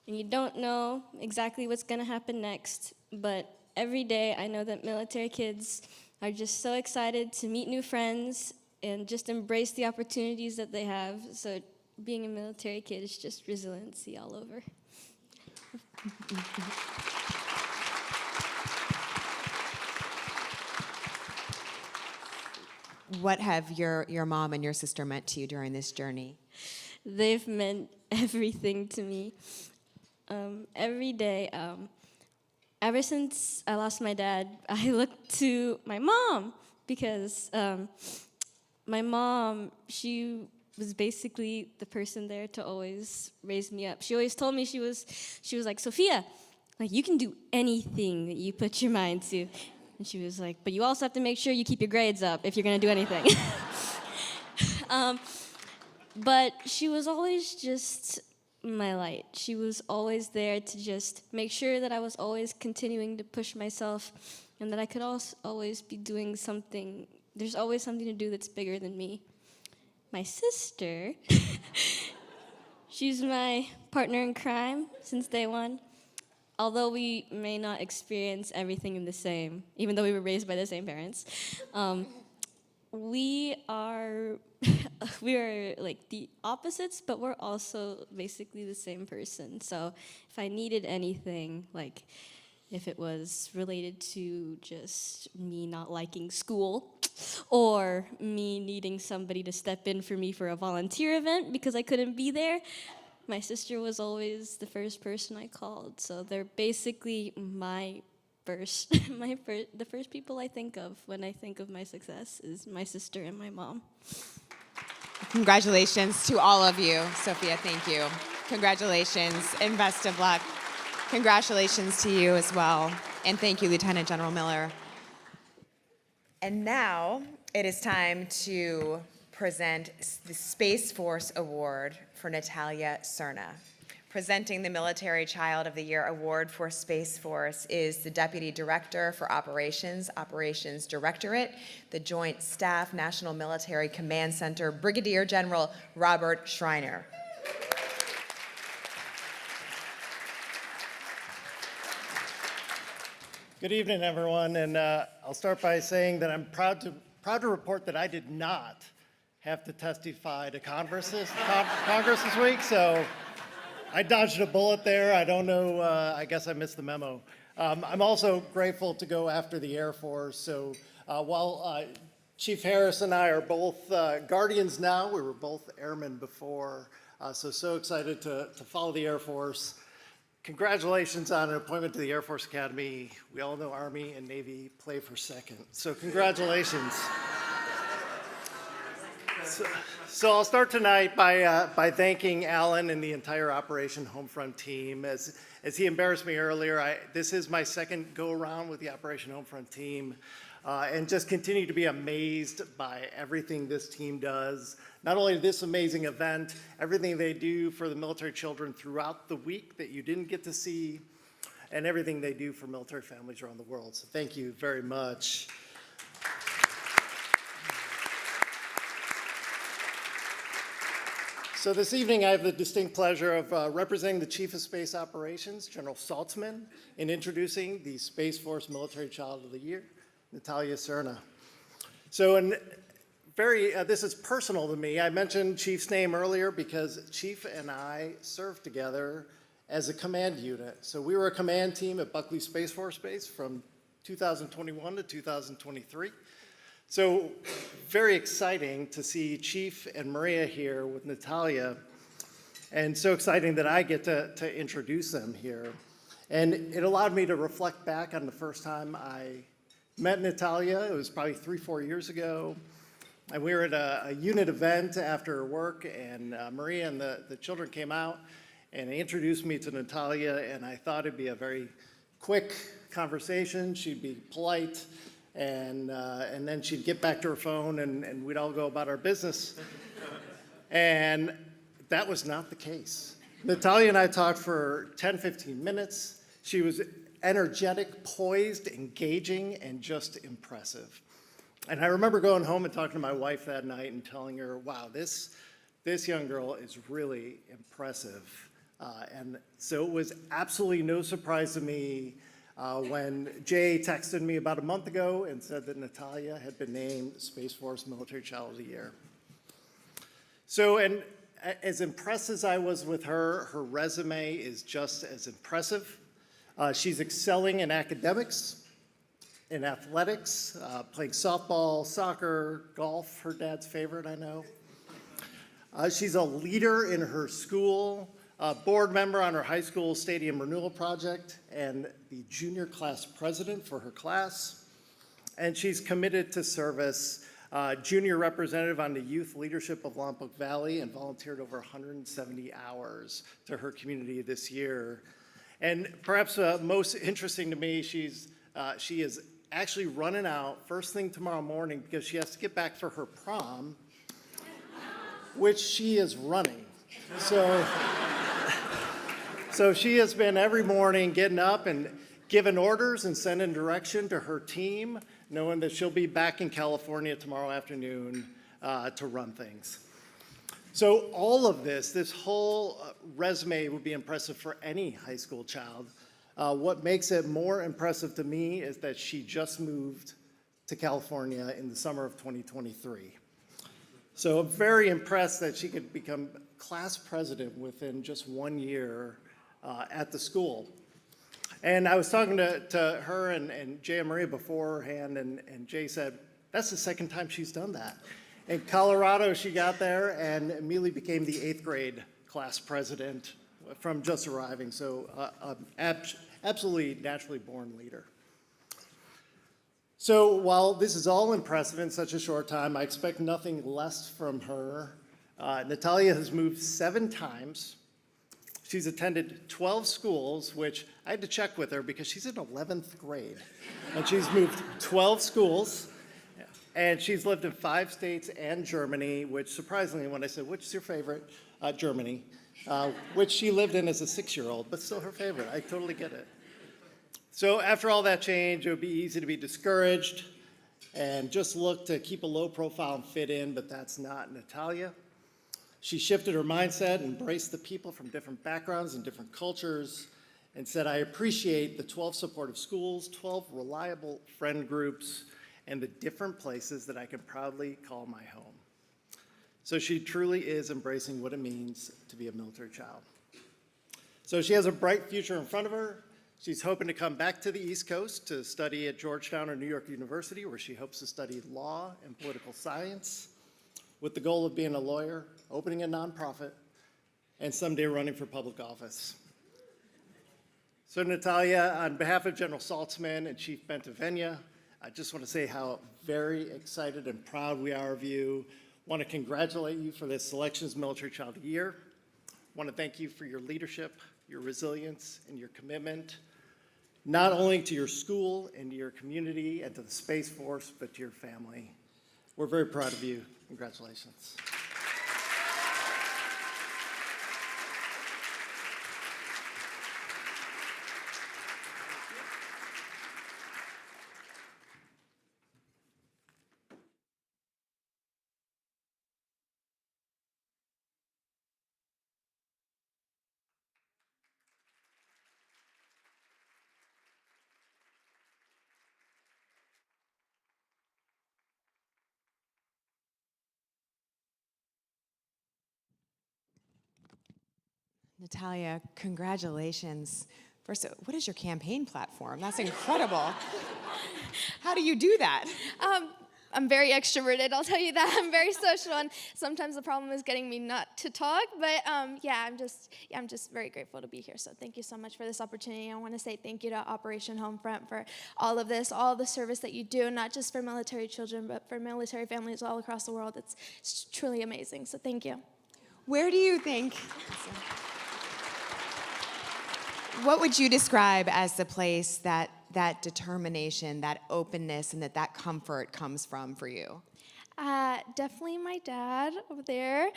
And you don't know exactly what's going to happen next. But every day, I know that military kids are just so excited to meet new friends and just embrace the opportunities that they have. So being a military kid is just resiliency all over. What have your mom and your sister meant to you during this journey? They've meant everything to me. Every day, ever since I lost my dad, I look to my mom because my mom, she was basically the person there to always raise me up. She always told me, she was like, Sophia, like, you can do anything that you put your mind to. And she was like, but you also have to make sure you keep your grades up if you're gonna do anything. But she was always just my light. She was always there to just make sure that I was always continuing to push myself and that I could also always be doing something. There's always something to do that's bigger than me. My sister, she's my partner in crime since day one. Although we may not experience everything in the same, even though we were raised by the same parents, we are like the opposites, but we're also basically the same person. So if I needed anything, like if it was related to just me not liking school, or me needing somebody to step in for me for a volunteer event because I couldn't be there, my sister was always the first person I called. So they're basically the first people I think of when I think of my success is my sister and my mom. Congratulations to all of you. Sophia, thank you. Congratulations and best of luck. Congratulations to you as well. And thank you, Lieutenant General Miller. And now it is time to present the Space Force Award for Natalia Cerna. Presenting the Military Child of the Year Award for Space Force is the Deputy Director for Operations, Operations Directorate, the Joint Staff National Military Command Center, Brigadier General Robert Schreiner. Good evening, everyone, and I'll start by saying that I'm proud to report that I did not have to testify to Congress this week, so I dodged a bullet there. I don't know, I guess I missed the memo. I'm also grateful to go after the Air Force, so while Chief Harris and I are both guardians now, we were both airmen before, so excited to follow the Air Force. Congratulations on an appointment to the Air Force Academy. We all know Army and Navy play for second, so congratulations. So I'll start tonight by thanking Alan and the entire Operation Homefront team. As he embarrassed me earlier, this is my second go-around with the Operation Homefront team, and just continue to be amazed by everything this team does. Not only this amazing event, everything they do for the military children throughout the week that you didn't get to see, and everything they do for military families around the world. So thank you very much. So this evening, I have the distinct pleasure of representing the Chief of Space Operations, General Saltzman, in introducing the Space Force Military Child of the Year, Natalia Cerna. So this is personal to me. I mentioned Chief's name earlier because Chief and I served together as a command unit. So we were a command team at Buckley Space Force Base from 2021 to 2023. So very exciting to see Chief and Maria here with Natalia, and so exciting that I get to introduce them here. And it allowed me to reflect back on the first time I met Natalia. It was probably 3-4 years ago. And we were at a unit event after work, and Maria and the children came out, and they introduced me to Natalia, and I thought it'd be a very quick conversation. She'd be polite, and then she'd get back to her phone, and we'd all go about our business. And that was not the case. Natalia and I talked for 10, 15 minutes. She was energetic, poised, engaging, and just impressive. And I remember going home and talking to my wife that night and telling her, wow, this young girl is really impressive. And so it was absolutely no surprise to me when Jay texted me about a month ago and said that Natalia had been named Space Force Military Child of the Year. So, and as impressed as I was with her, her resume is just as impressive. She's excelling in academics, in athletics, playing softball, soccer, golf, her dad's favorite, I know. She's a leader in her school, a board member on her high school stadium renewal project, and the junior class president for her class. And she's committed to service, junior representative on the youth leadership of Lompoc Valley, and volunteered over 170 hours to her community this year. And perhaps most interesting to me, she is actually running out first thing tomorrow morning because she has to get back for her prom, which she is running. So she has been every morning getting up and giving orders and sending direction to her team, knowing that she'll be back in California tomorrow afternoon to run things. So all of this whole resume would be impressive for any high school child. What makes it more impressive to me is that she just moved to California in the summer of 2023. So I'm very impressed that she could become class president within just 1 year at the school. And I was talking to her and Jay and Maria beforehand, and Jay said, that's the second time she's done that. In Colorado, she got there and immediately became the 8th grade class president from just arriving. So absolutely naturally born leader. So while this is all impressive in such a short time, I expect nothing less from her. Natalia has moved 7 times. She's attended 12 schools, which I had to check with her because she's in 11th grade. And she's moved 12 schools. And she's lived in 5 states and Germany, which surprisingly, when I said, which is your favorite? Germany, which she lived in as a 6-year-old, but still her favorite. I totally get it. So after all that change, it would be easy to be discouraged and just look to keep a low profile and fit in, but that's not Natalia. She shifted her mindset, embraced the people from different backgrounds and different cultures, and said, I appreciate the 12 supportive schools, 12 reliable friend groups, and the different places that I can proudly call my home. So she truly is embracing what it means to be a military child. So she has a bright future in front of her. She's hoping to come back to the East Coast to study at Georgetown or New York University, where she hopes to study law and political science, with the goal of being a lawyer, opening a nonprofit, and someday running for public office. So Natalia, on behalf of General Saltzman and Chief Bentavenia, I just want to say how very excited and proud we are of you. Want to congratulate you for this selection as Military Child of the Year. Want to thank you for your leadership, your resilience, and your commitment, not only to your school and to your community and to the Space Force, but to your family. We're very proud of you. Congratulations. Natalia, congratulations. First, what is your campaign platform? That's incredible. How do you do that? I'm very extroverted, I'll tell you that. I'm very social, and sometimes the problem is getting me not to talk. But I'm just very grateful to be here. So thank you so much for this opportunity. I want to say thank you to Operation Homefront for all of this, all the service that you do, not just for military children, but for military families all across the world. It's truly amazing. So thank you. Where do you think, what would you describe as the place that determination, that openness, and that comfort comes from for you? Definitely my dad over there.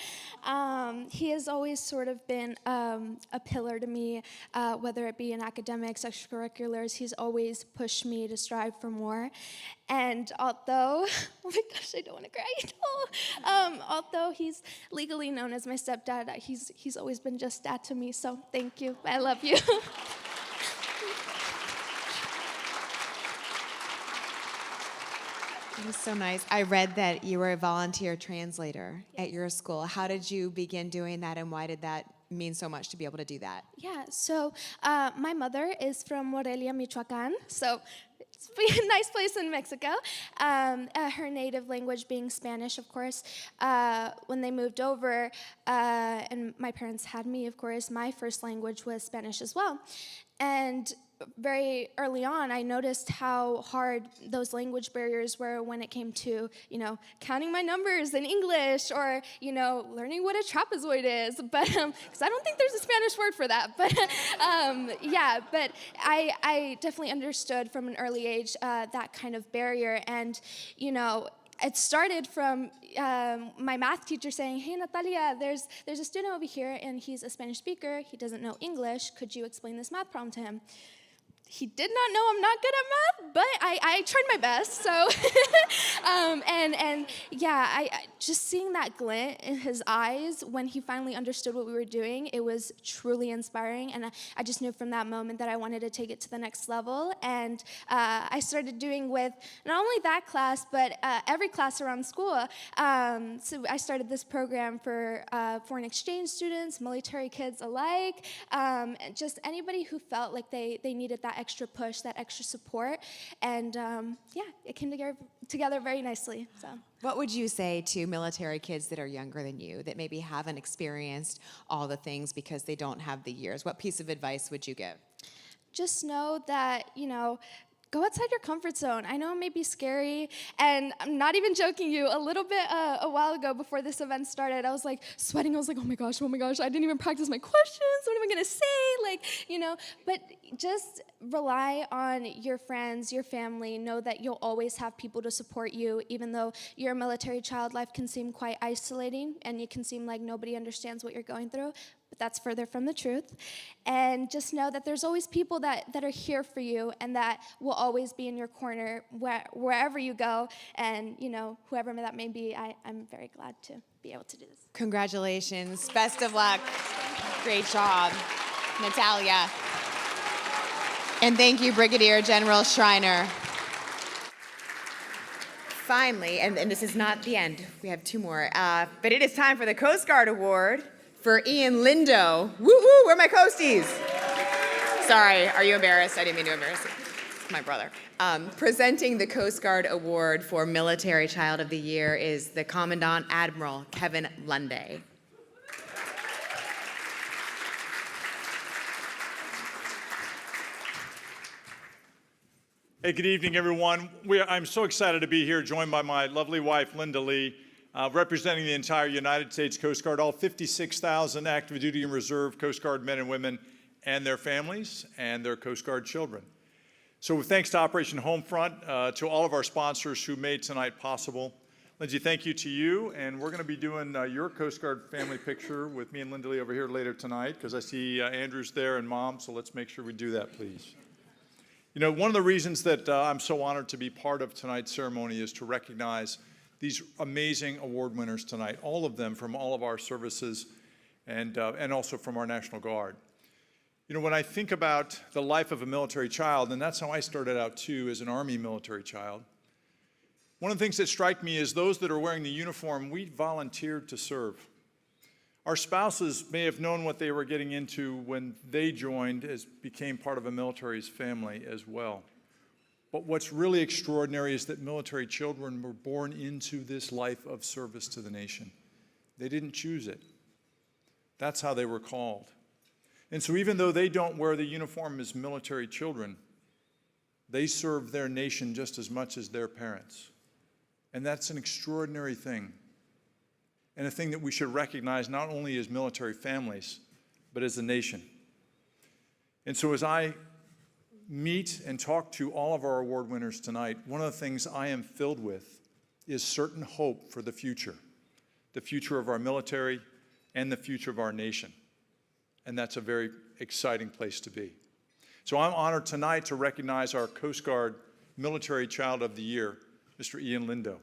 He has always sort of been a pillar to me, whether it be in academics, extracurriculars. He's always pushed me to strive for more. And although, oh my gosh, I don't want to cry. Although he's legally known as my stepdad, he's always been just dad to me. So thank you. I love you. It was so nice. I read that you were a volunteer translator at your school. How did you begin doing that, and why did that mean so much to be able to do that? Yeah, so my mother is from Morelia, Michoacan, so it's a nice place in Mexico. Her native language being Spanish, of course. When they moved over, and my parents had me, of course, my first language was Spanish as well. And very early on, I noticed how hard those language barriers were when it came to, counting my numbers in English or, learning what a trapezoid is. But, because I don't think there's a Spanish word for that. But, but I definitely understood from an early age that kind of barrier. And, it started from my math teacher saying, "Hey, Natalia, there's a student over here, and he's a Spanish speaker. He doesn't know English. Could you explain this math problem to him?" He did not know I'm not good at math, but I tried my best. So, I just seeing that glint in his eyes when he finally understood what we were doing, it was truly inspiring. And I just knew from that moment that I wanted to take it to the next level. And I started doing with not only that class, but every class around school. So I started this program for foreign exchange students, military kids alike, just anybody who felt like they needed that extra push, that extra support, and it came together very nicely. So, what would you say to military kids that are younger than you, that maybe haven't experienced all the things because they don't have the years? What piece of advice would you give? Just know that, go outside your comfort zone. I know it may be scary, and I'm not even joking you. A little bit a while ago before this event started, I was like sweating. I was like, oh my gosh, I didn't even practice my questions. What am I gonna say? But just rely on your friends, your family. Know that you'll always have people to support you, even though you're a military child. Life can seem quite isolating, and it can seem like nobody understands what you're going through. But that's further from the truth. And just know that there's always people that are here for you and that will always be in your corner wherever you go. And, whoever that may be, I'm very glad to be able to do this. Congratulations. Best of luck. Great job, Natalia. And thank you, Brigadier General Schreiner. Finally, and this is not the end. We have two more. But it is time for the Coast Guard Award for Ian Lindo. Woo-hoo, where are my coasties? Sorry, are you embarrassed? I didn't mean to embarrass you. It's my brother. Presenting the Coast Guard Award for Military Child of the Year is the Commandant Admiral Kevin Lunday. Hey, good evening, everyone. I'm so excited to be here, joined by my lovely wife, Linda Lee, representing the entire United States Coast Guard, all 56,000 active duty and reserve Coast Guard men and women and their families and their Coast Guard children. So thanks to Operation Homefront, to all of our sponsors who made tonight possible. Lindsay, thank you to you, and we're going to be doing your Coast Guard family picture with me and Linda Lee over here later tonight, because I see Andrew's there and Mom, so let's make sure we do that, please. One of the reasons that I'm so honored to be part of tonight's ceremony is to recognize these amazing award winners tonight, all of them from all of our services and also from our National Guard. When I think about the life of a military child, and that's how I started out too, as an Army military child, one of the things that strike me is those that are wearing the uniform, we volunteered to serve. Our spouses may have known what they were getting into when they joined, became part of a military's family as well. But what's really extraordinary is that military children were born into this life of service to the nation. They didn't choose it. That's how they were called. And so even though they don't wear the uniform as military children, they serve their nation just as much as their parents. And that's an extraordinary thing. And a thing that we should recognize not only as military families, but as a nation. And so as I meet and talk to all of our award winners tonight, one of the things I am filled with is certain hope for the future of our military and the future of our nation. And that's a very exciting place to be. So I'm honored tonight to recognize our Coast Guard Military Child of the Year, Mr. Ian Lindo.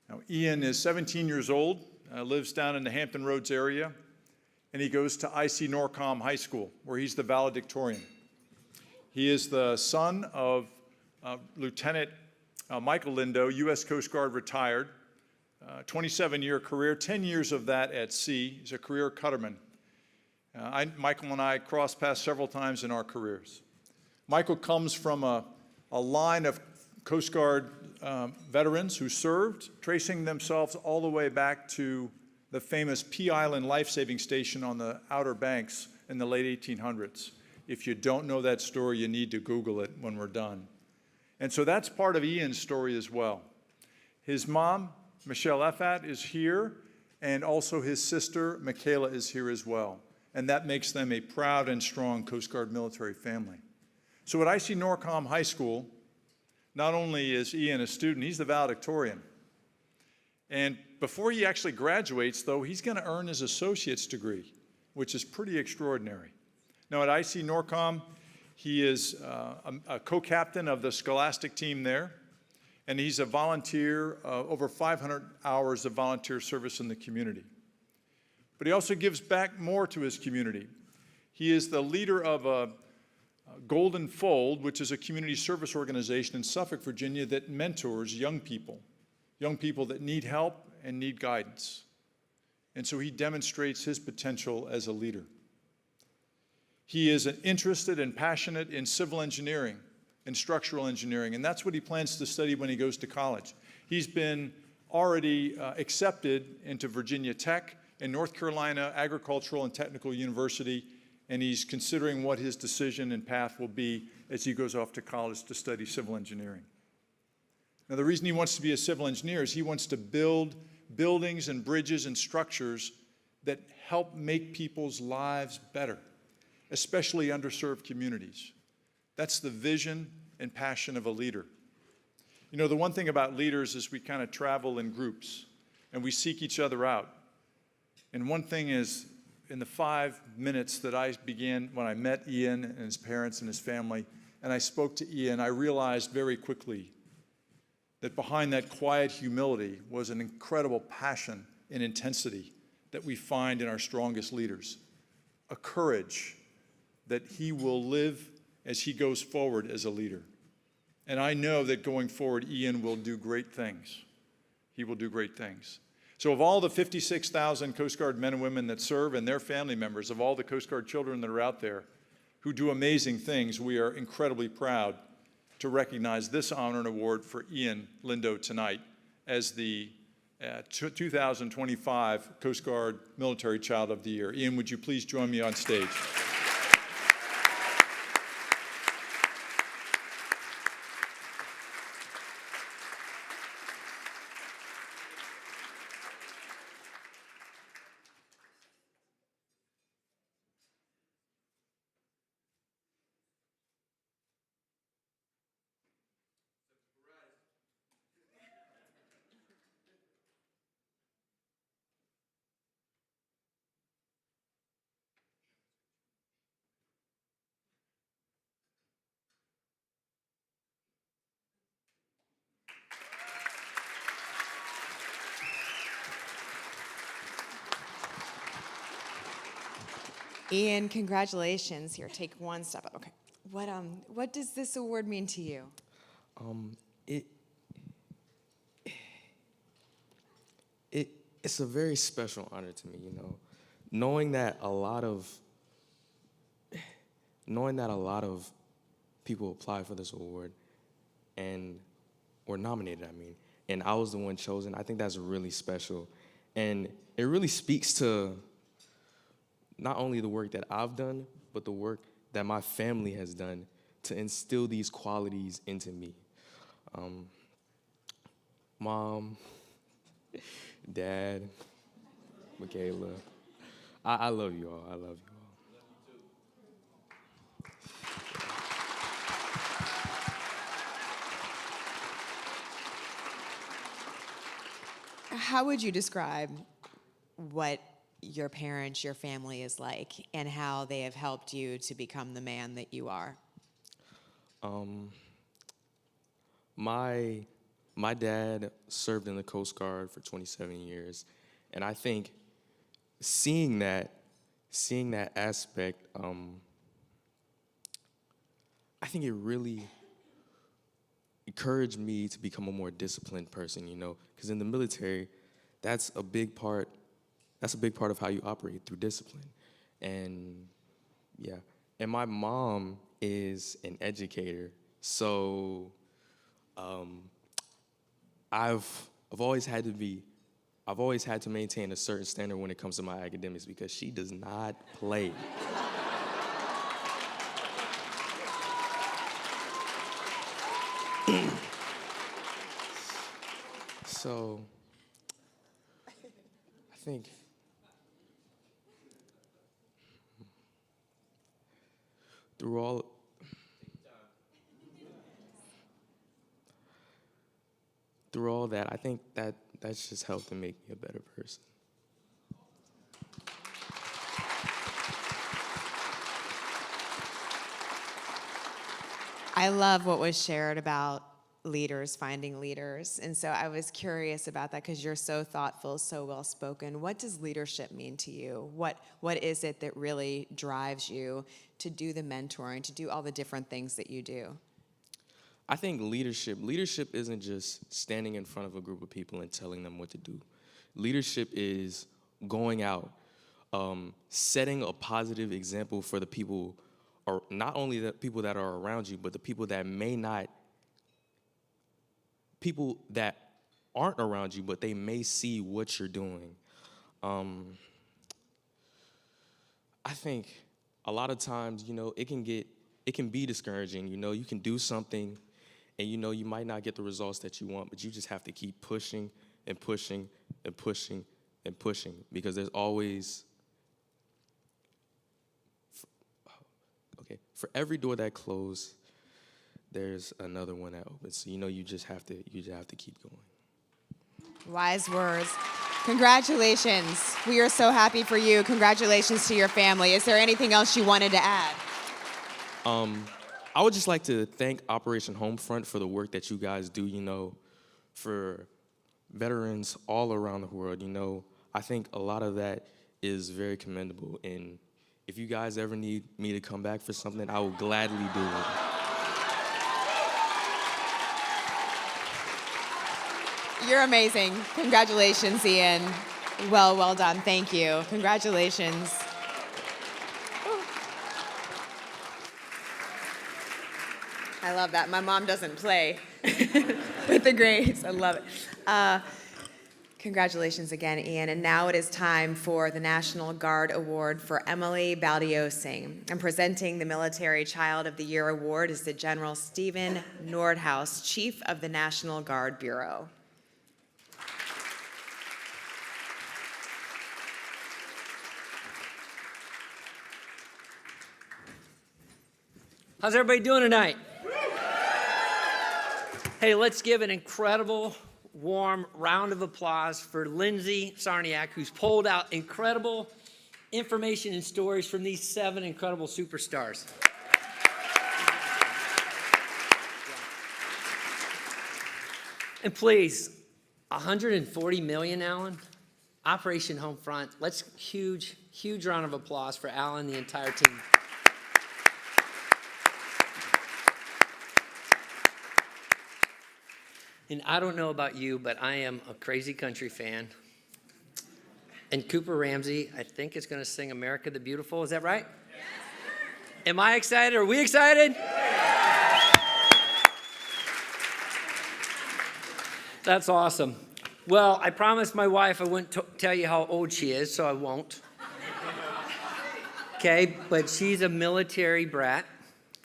Now, Ian is 17 years old, lives down in the Hampton Roads area, and he goes to IC Norcom High School, where he's the valedictorian. He is the son of Lieutenant Michael Lindo, U.S. Coast Guard retired, 27-year career, 10 years of that at sea. He's a career cutterman. Michael and I crossed paths several times in our careers. Michael comes from a line of Coast Guard veterans who served, tracing themselves all the way back to the famous Pea Island life-saving station on the Outer Banks in the late 1800s. If you don't know that story, you need to Google it when we're done. And so that's part of Ian's story as well. His mom, Michelle Effat, is here, and also his sister, Michaela, is here as well. And that makes them a proud and strong Coast Guard military family. So at IC Norcom High School, not only is Ian a student, he's the valedictorian. And before he actually graduates, though, he's going to earn his associate's degree, which is pretty extraordinary. Now, at IC Norcom, he is a co-captain of the scholastic team there, and he's a volunteer, over 500 hours of volunteer service in the community. But he also gives back more to his community. He is the leader of a Golden Fold, which is a community service organization in Suffolk, Virginia, that mentors young people that need help and need guidance. And so he demonstrates his potential as a leader. He is interested and passionate in civil engineering and structural engineering, and that's what he plans to study when he goes to college. He's been already accepted into Virginia Tech and North Carolina Agricultural and Technical University, and he's considering what his decision and path will be as he goes off to college to study civil engineering. Now, the reason he wants to be a civil engineer is he wants to build buildings and bridges and structures that help make people's lives better, especially underserved communities. That's the vision and passion of a leader. You know, the one thing about leaders is we kind of travel in groups and we seek each other out. And one thing is, in the 5 minutes that I began when I met Ian and his parents and his family, and I spoke to Ian, I realized very quickly that behind that quiet humility was an incredible passion and intensity that we find in our strongest leaders, a courage that he will live as he goes forward as a leader. And I know that going forward, Ian will do great things. He will do great things. So of all the 56,000 Coast Guard men and women that serve and their family members, of all the Coast Guard children that are out there who do amazing things, we are incredibly proud to recognize this honor and award for Ian Lindo tonight as the 2025 Coast Guard Military Child of the Year. Ian, would you please join me on stage? Ian, congratulations. Here, take one step up. Okay. What does this award mean to you? It's a very special honor to me, you know. Knowing that a lot of people apply for this award or nominated, I mean, and I was the one chosen. I think that's really special. And it really speaks to not only the work that I've done, but the work that my family has done to instill these qualities into me. Mom, Dad, Michaela, I love you all. I love you all. How would you describe what your parents, your family is like, and how they have helped you to become the man that you are? My dad served in the Coast Guard for 27 years, and I think seeing that aspect, I think it really encouraged me to become a more disciplined person, you know, because in the military, that's a big part of how you operate, through discipline. And yeah, and my mom is an educator, so I've always had to maintain a certain standard when it comes to my academics, because she does not play. So I think through all that, I think that's just helped to make me a better person. I love what was shared about leaders finding leaders. And so I was curious about that, because you're so thoughtful, so well-spoken. What does leadership mean to you? What is it that really drives you to do the mentoring, to do all the different things that you do? I think leadership isn't just standing in front of a group of people and telling them what to do. Leadership is going out, setting a positive example for the people, or not only the people that are around you, but the people that aren't around you, but they may see what you're doing. I think a lot of times, you know, it can be discouraging. You know, you can do something, and you know you might not get the results that you want, but you just have to keep pushing and pushing and pushing and pushing, because there's always, for every door that closes, there's another one that opens. So, you know, you just have to keep going. Wise words. Congratulations. We are so happy for you. Congratulations to your family. Is there anything else you wanted to add? I would just like to thank Operation Homefront for the work that you guys do, you know, for veterans all around the world. You know, I think a lot of that is very commendable. And if you guys ever need me to come back for something, I will gladly do it. You're amazing. Congratulations, Ian. Well done. Thank you. Congratulations. I love that. My mom doesn't play with the grades. I love it. Congratulations again, Ian. And now it is time for the National Guard Award for Emily Baldiosing. And presenting the Military Child of the Year Award is the General Stephen Nordhaus, Chief of the National Guard Bureau. How's everybody doing tonight? Hey, let's give an incredible, warm round of applause for Lindsay Sarniak, who's pulled out incredible information and stories from these 7 incredible superstars. And please, 140 million, Alan, Operation Homefront. Let's huge round of applause for Alan and the entire team. And I don't know about you, but I am a crazy country fan. And Cooper Ramsey, I think, is going to sing America the Beautiful. Is that right? Yes. Am I excited? Are we excited? That's awesome. Well, I promised my wife I wouldn't tell you how old she is, so I won't. Okay, but she's a military brat,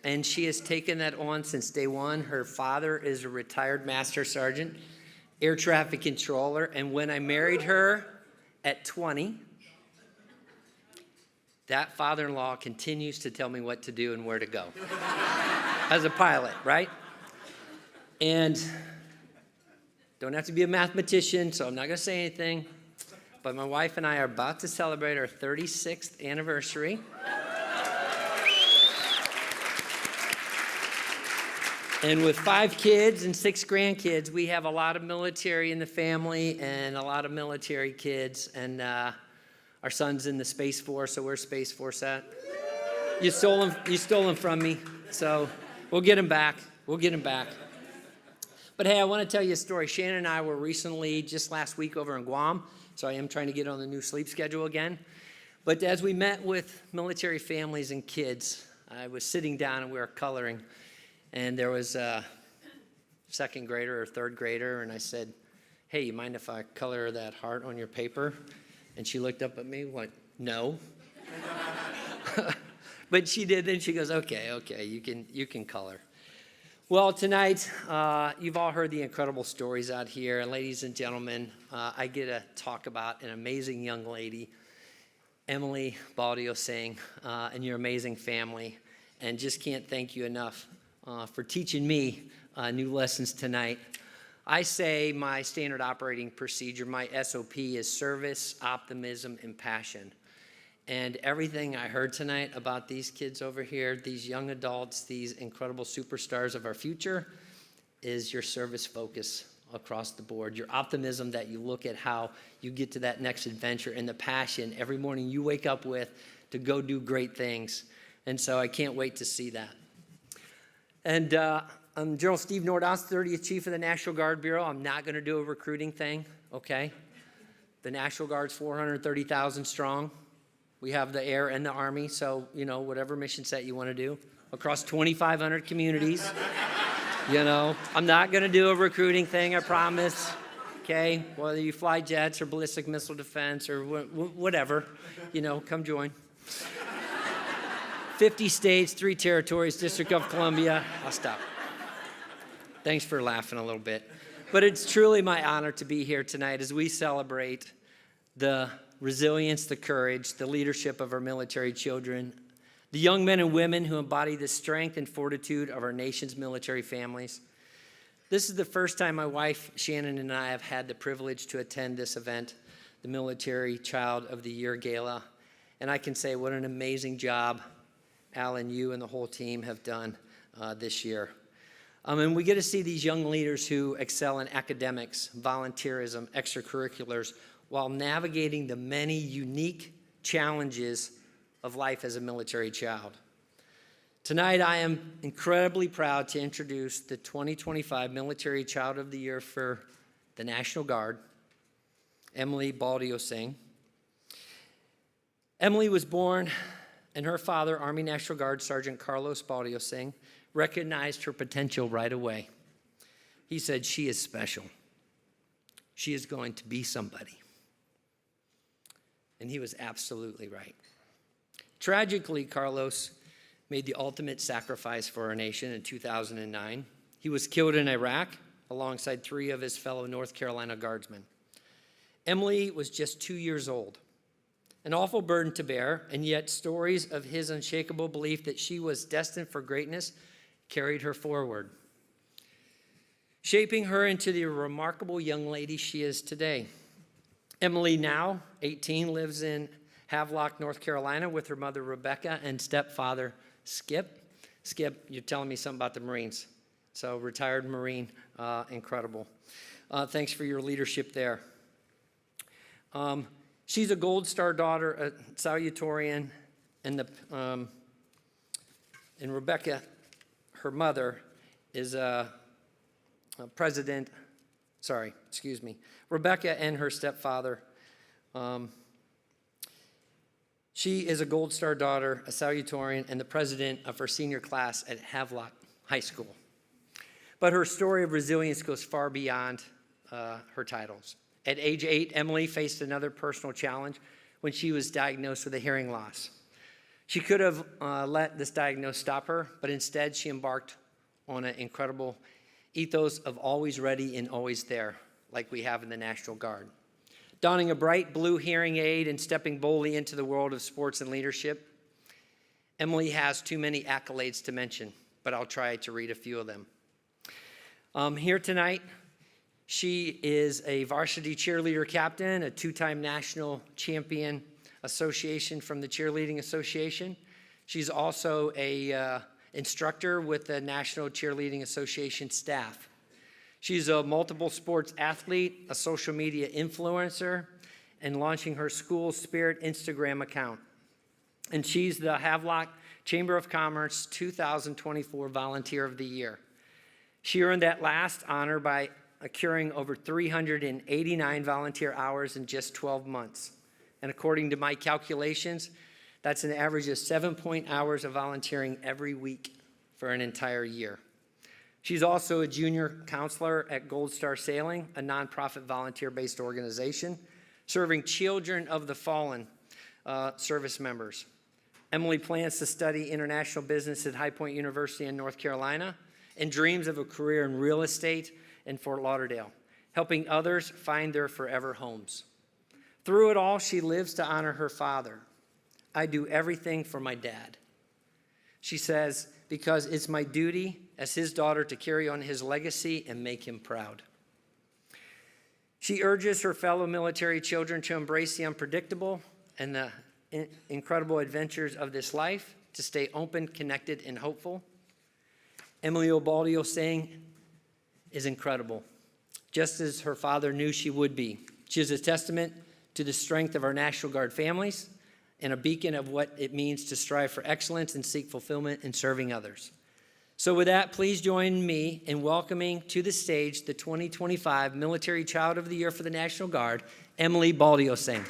and she has taken that on since day one. Her father is a retired master sergeant, air traffic controller, and when I married her at 20, that father-in-law continues to tell me what to do and where to go as a pilot, right? And don't have to be a mathematician, so I'm not going to say anything. But my wife and I are about to celebrate our 36th anniversary. And with 5 kids and 6 grandkids, we have a lot of military in the family and a lot of military kids. And our son's in the Space Force, so where's Space Force at? You stole him from me, so we'll get him back. We'll get him back. But hey, I want to tell you a story. Shannon and I were recently, just last week, over in Guam, so I am trying to get on the new sleep schedule again. But as we met with military families and kids, I was sitting down and we were coloring, and there was a 2nd grader or 3rd grader, and I said, hey, you mind if I color that heart on your paper? And she looked up at me, went, no. But she did, then she goes, okay, you can color. Well, tonight, you've all heard the incredible stories out here. And ladies and gentlemen, I get to talk about an amazing young lady, Emily Baldio-Singh, and your amazing family. And just can't thank you enough for teaching me new lessons tonight. I say my standard operating procedure, my SOP, is service, optimism, and passion. And everything I heard tonight about these kids over here, these young adults, these incredible superstars of our future, is your service focus across the board. Your optimism that you look at how you get to that next adventure, and the passion every morning you wake up with to go do great things. And so I can't wait to see that. And I'm General Steve Nordos, 30th Chief of the National Guard Bureau. I'm not going to do a recruiting thing, okay? The National Guard's 430,000 strong. We have the Air and the Army, so, whatever mission set you want to do across 2,500 communities. I'm not going to do a recruiting thing, I promise, okay? Whether you fly jets or ballistic missile defense or whatever, come join. 50 states, 3 territories, District of Columbia. I'll stop. Thanks for laughing a little bit. But it's truly my honor to be here tonight as we celebrate the resilience, the courage, the leadership of our military children, the young men and women who embody the strength and fortitude of our nation's military families. This is the first time my wife, Shannon, and I have had the privilege to attend this event, the Military Child of the Year Gala. And I can say what an amazing job Alan, you and the whole team have done this year. And we get to see these young leaders who excel in academics, volunteerism, extracurriculars, while navigating the many unique challenges of life as a military child. Tonight, I am incredibly proud to introduce the 2025 Military Child of the Year for the National Guard, Emily Baldio-Singh. Emily was born, and her father, Army National Guard Sergeant Carlos Baldio-Singh, recognized her potential right away. He said, she is special. She is going to be somebody. And he was absolutely right. Tragically, Carlos made the ultimate sacrifice for our nation in 2009. He was killed in Iraq alongside 3 of his fellow North Carolina Guardsmen. Emily was just 2 years old, an awful burden to bear, and yet stories of his unshakable belief that she was destined for greatness carried her forward, shaping her into the remarkable young lady she is today. Emily, now 18, lives in Havelock, North Carolina with her mother, Rebecca, and stepfather, Skip. Skip, you're telling me something about the Marines. So retired Marine, incredible. Thanks for your leadership there. She's a Gold Star daughter, a salutatorian, and Rebecca, her mother, is a president. Rebecca and her stepfather. She is a Gold Star daughter, a salutatorian, and the president of her senior class at Havelock High School. But her story of resilience goes far beyond her titles. At age 8, Emily faced another personal challenge when she was diagnosed with a hearing loss. She could have let this diagnosis stop her, but instead she embarked on an incredible ethos of always ready and always there, like we have in the National Guard. Donning a bright blue hearing aid and stepping boldly into the world of sports and leadership, Emily has too many accolades to mention, but I'll try to read a few of them. Here tonight, she is a varsity cheerleader captain, a 2-time national champion association from the Cheerleading Association. She's also a instructor with the National Cheerleading Association staff. She's a multiple sports athlete, a social media influencer, and launching her school Spirit Instagram account. And she's the Havelock Chamber of Commerce 2024 Volunteer of the Year. She earned that last honor by accruing over 389 volunteer hours in just 12 months. And according to my calculations, that's an average of 7 hours of volunteering every week for an entire year. She's also a junior counselor at Gold Star Sailing, a nonprofit volunteer-based organization serving children of the fallen service members. Emily plans to study international business at High Point University in North Carolina and dreams of a career in real estate in Fort Lauderdale, helping others find their forever homes. Through it all, she lives to honor her father. I do everything for my dad. She says, because it's my duty as his daughter to carry on his legacy and make him proud. She urges her fellow military children to embrace the unpredictable and the incredible adventures of this life, to stay open, connected, and hopeful. Emily Obaldio's saying is incredible, just as her father knew she would be. She is a testament to the strength of our National Guard families and a beacon of what it means to strive for excellence and seek fulfillment in serving others. So with that, please join me in welcoming to the stage the 2025 Military Child of the Year for the National Guard, Emily Baldio Singh.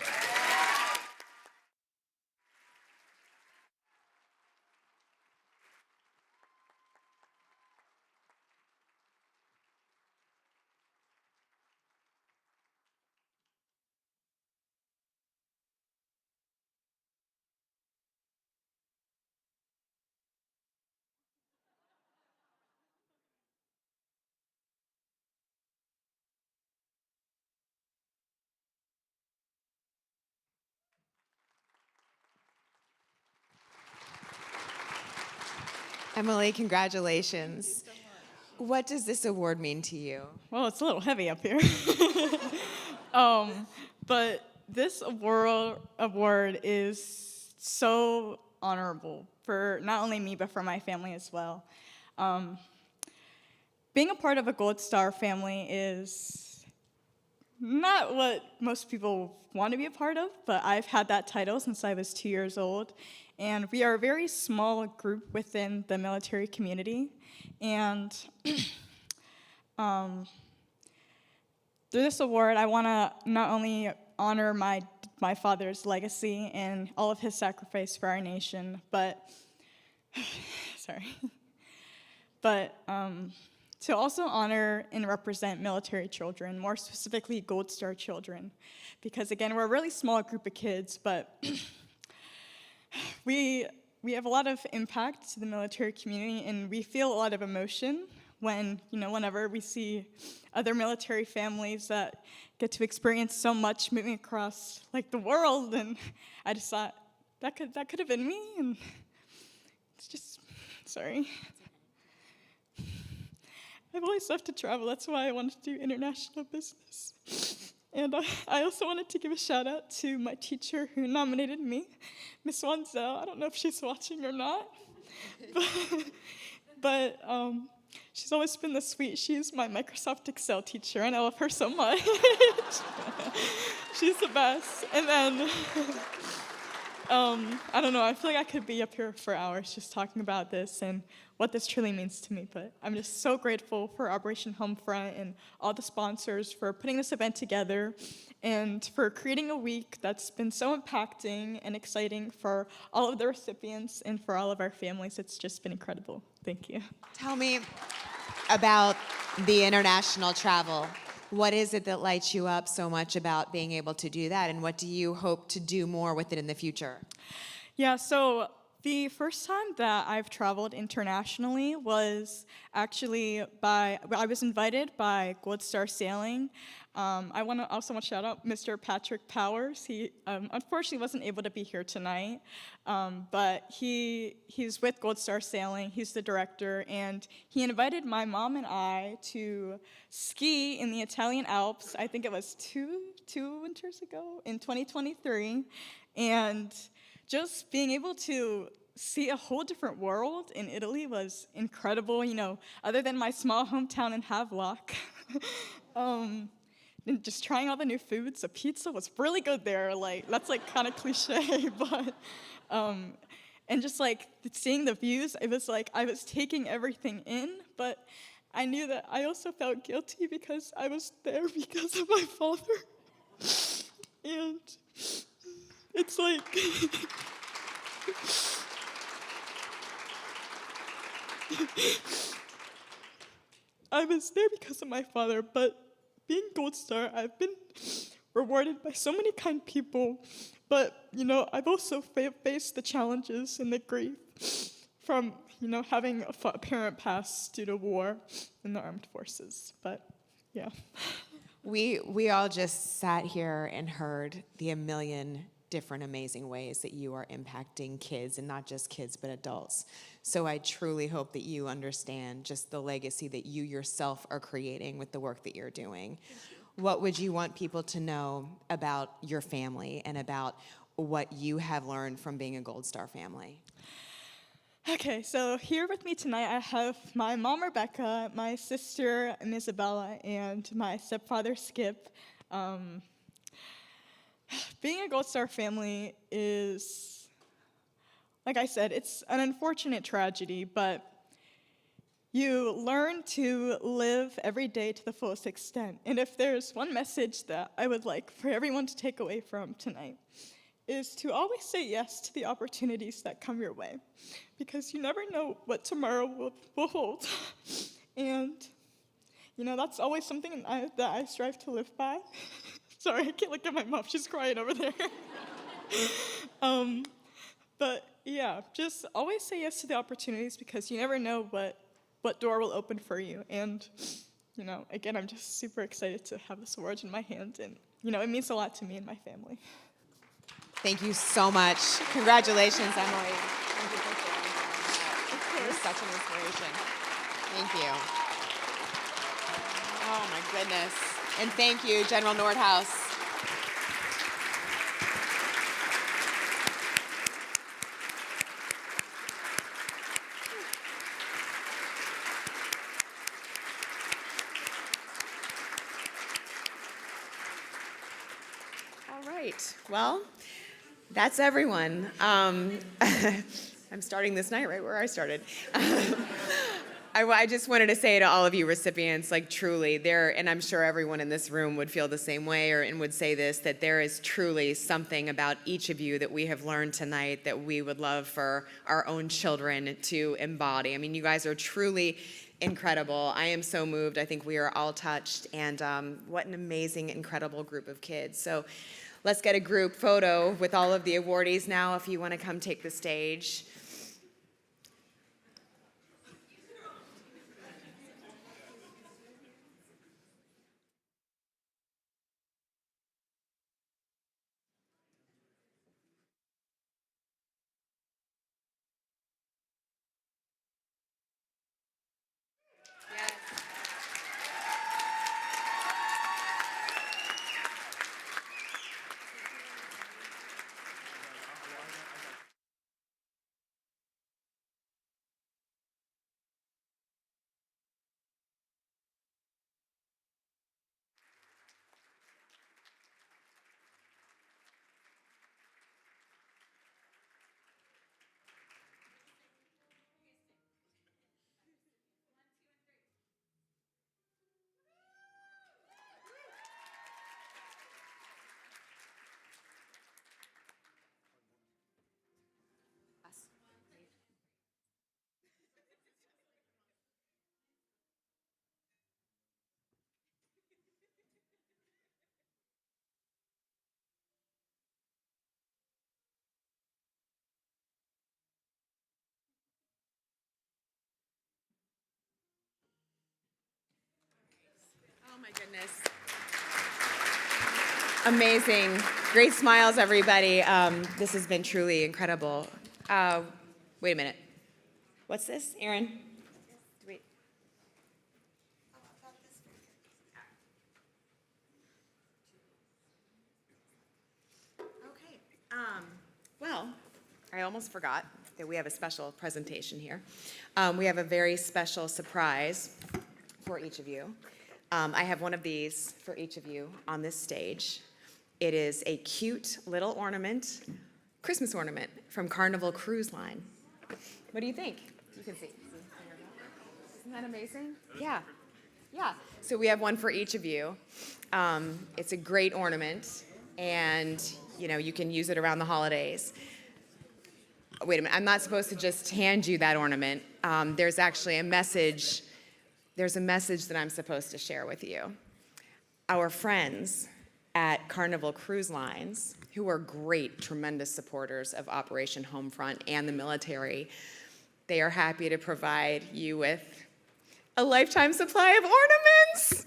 Emily, congratulations. What does this award mean to you? Well, it's a little heavy up here. But this award is so honorable for not only me, but for my family as well. Being a part of a Gold Star family is not what most people want to be a part of, but I've had that title since I was 2 years old. And we are a very small group within the military community. And through this award, I want to not only honor my father's legacy and all of his sacrifice for our nation, but to also honor and represent military children, more specifically Gold Star children. Because again, we're a really small group of kids, but we have a lot of impact to the military community, and we feel a lot of emotion whenever we see other military families that get to experience so much moving across the world. And I just thought that could have been me, and it's just sorry. I've always loved to travel. That's why I wanted to do international business. And I also wanted to give a shout out to my teacher who nominated me, Miss Wanzel. I don't know if she's watching or not, but she's always been this sweet. She's my Microsoft Excel teacher, and I love her so much. She's the best. And then, I don't know, I feel like I could be up here for hours just talking about this and what this truly means to me, but I'm just so grateful for Operation Homefront and all the sponsors for putting this event together and for creating a week that's been so impacting and exciting for all of the recipients and for all of our families. It's just been incredible. Thank you. Tell me about the international travel. What is it that lights you up so much about being able to do that, and what do you hope to do more with it in the future? Yeah, so the first time that I've traveled internationally was actually I was invited by Gold Star Sailing. I want to also shout out Mr. Patrick Powers. He unfortunately wasn't able to be here tonight, but he's with Gold Star Sailing. He's the director, and he invited my mom and I to ski in the Italian Alps. I think it was two winters ago in 2023, and just being able to see a whole different world in Italy was incredible, other than my small hometown in Havelock. And just trying all the new foods. The pizza was really good there. That's kind of cliche, but and just seeing the views, it was like I was taking everything in, but I knew that I also felt guilty because I was there because of my father. And it's like I was there because of my father, but being Gold Star, I've been rewarded by so many kind people, but, I've also faced the challenges and the grief from, having a parent pass due to war in the armed forces, but, yeah. We all just sat here and heard the a million different amazing ways that you are impacting kids, and not just kids, but adults. So I truly hope that you understand just the legacy that you yourself are creating with the work that you're doing. What would you want people to know about your family and about what you have learned from being a Gold Star family? Okay, so here with me tonight I have my mom, Rebecca, my sister, Isabella, and my stepfather, Skip. Being a Gold Star family is, like I said, it's an unfortunate tragedy, but you learn to live every day to the fullest extent. And if there's one message that I would like for everyone to take away from tonight, is to always say yes to the opportunities that come your way, because you never know what tomorrow will hold. And, that's always something that I strive to live by. Sorry, I can't look at my mom. She's crying over there. But yeah, just always say yes to the opportunities, because you never know what door will open for you. And, again, I'm just super excited to have this award in my hand. And, it means a lot to me and my family. Thank you so much. Congratulations, Emily. Thank you for sharing that. You're such an inspiration. Thank you. Oh, my goodness. And thank you, General Nordhaus. All right. Well, that's everyone. I'm starting this night right where I started. I just wanted to say to all of you recipients, truly, and I'm sure everyone in this room would feel the same way and would say this, that there is truly something about each of you that we have learned tonight that we would love for our own children to embody. I mean, you guys are truly incredible. I am so moved. I think we are all touched, and what an amazing, incredible group of kids. So let's get a group photo with all of the awardees now, if you want to come take the stage. my goodness. Amazing. Great smiles, everybody. This has been truly incredible. Wait a minute. What's this, Aaron? Wait. Okay. Well, I almost forgot that we have a special presentation here. We have a very special surprise for each of you. I have one of these for each of you on this stage. It is a cute little ornament, Christmas ornament from Carnival Cruise Line. What do you think? You can see. Isn't that amazing? Yeah. Yeah. So we have one for each of you. It's a great ornament, and you can use it around the holidays. Wait a minute. I'm not supposed to just hand you that ornament. There's actually a message. There's a message that I'm supposed to share with you. Our friends at Carnival Cruise Lines, who are great, tremendous supporters of Operation Homefront and the military, they are happy to provide you with a lifetime supply of ornaments.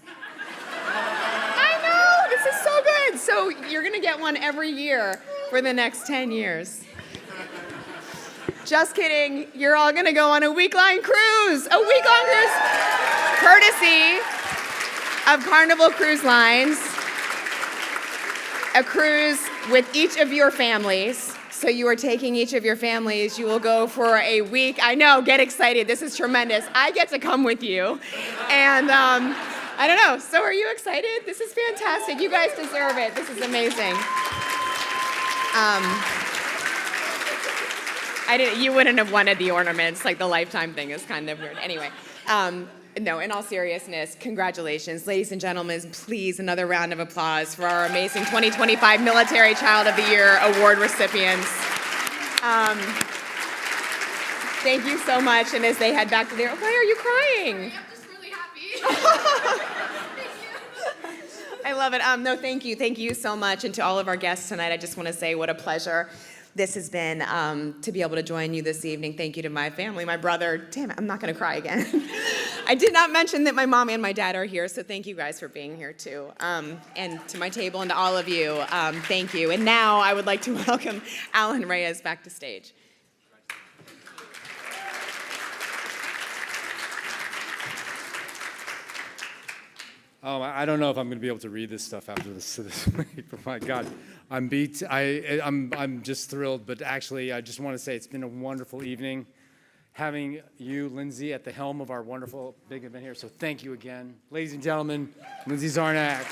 I know, this is so good. So you're gonna get one every year for the next 10 years. Just kidding, you're all gonna go on a week-long cruise, courtesy of Carnival Cruise Lines, a cruise with each of your families. So you are taking each of your families, you will go for a week. I know, get excited, this is tremendous. I get to come with you. And I don't know, so are you excited? This is fantastic, you guys deserve it, this is amazing. You wouldn't have wanted the ornaments, like the lifetime thing is kind of weird. Anyway, no, in all seriousness, congratulations. Ladies and gentlemen, please, another round of applause for our amazing 2025 Military Child of the Year Award recipients. Thank you so much, and as they head back to their, why are you crying? I'm just really happy. I love it. No, thank you so much, and to all of our guests tonight, I just want to say what a pleasure this has been to be able to join you this evening. Thank you to my family, my brother. Damn it, I'm not going to cry again. I did not mention that my mom and my dad are here, so thank you guys for being here too. And to my table and to all of you, thank you. And now I would like to welcome Alan Reyes back to stage. Oh, I don't know if I'm going to be able to read this stuff after this week, but my God, I'm beat. I'm just thrilled, but actually, I just want to say it's been a wonderful evening having you, Lindsay, at the helm of our wonderful big event here. So thank you again. Ladies and gentlemen, Lindsay Zarnak.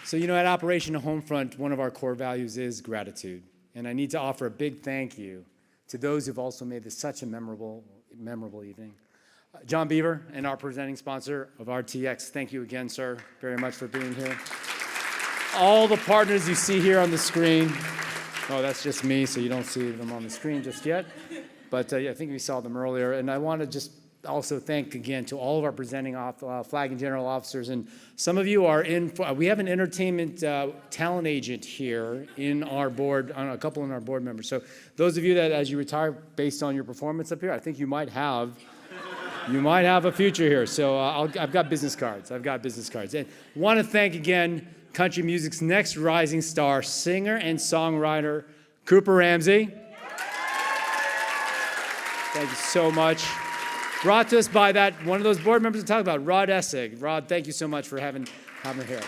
So, at Operation Homefront, one of our core values is gratitude. And I need to offer a big thank you to those who've also made this such a memorable evening. John Beaver, and our presenting sponsor of RTX, thank you again, sir, very much for being here. All the partners you see here on the screen. Oh, that's just me, so you don't see them on the screen just yet. But I think we saw them earlier. And I want to just also thank again to all of our presenting flag and general officers. And some of you are we have an entertainment talent agent here in our board, on a couple in our board members. So those of you that as you retire based on your performance up here, I think you might have a future here. So I've got business cards. And want to thank again country music's next rising star, singer and songwriter, Cooper Ramsey. Thank you so much. Brought to us by one of those board members we talked about, Rod Essig. Rod, thank you so much for having him here.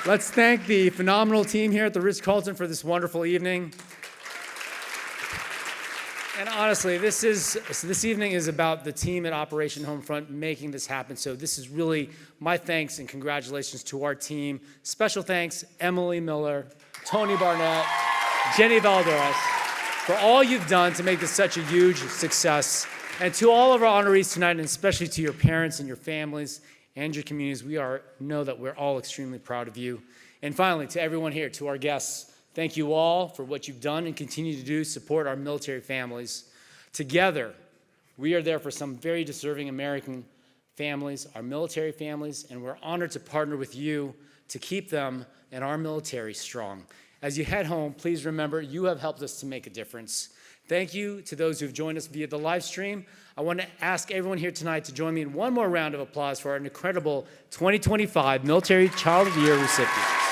Let's thank the phenomenal team here at the Ritz-Carlton for this wonderful evening. And honestly, this evening is about the team at Operation Homefront making this happen. So this is really my thanks and congratulations to our team. Special thanks, Emily Miller, Tony Barnett, Jenny Valderas, for all you've done to make this such a huge success. And to all of our honorees tonight, and especially to your parents and your families and your communities, know that we're all extremely proud of you. And finally, to everyone here, to our guests, thank you all for what you've done and continue to do, support our military families. Together, we are there for some very deserving American families, our military families, and we're honored to partner with you to keep them and our military strong. As you head home, please remember you have helped us to make a difference. Thank you to those who've joined us via the live stream. I want to ask everyone here tonight to join me in one more round of applause for our incredible 2025 Military Child of the Year recipients.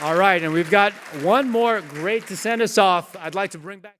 All right, and we've got one more great to send us off. I'd like to bring back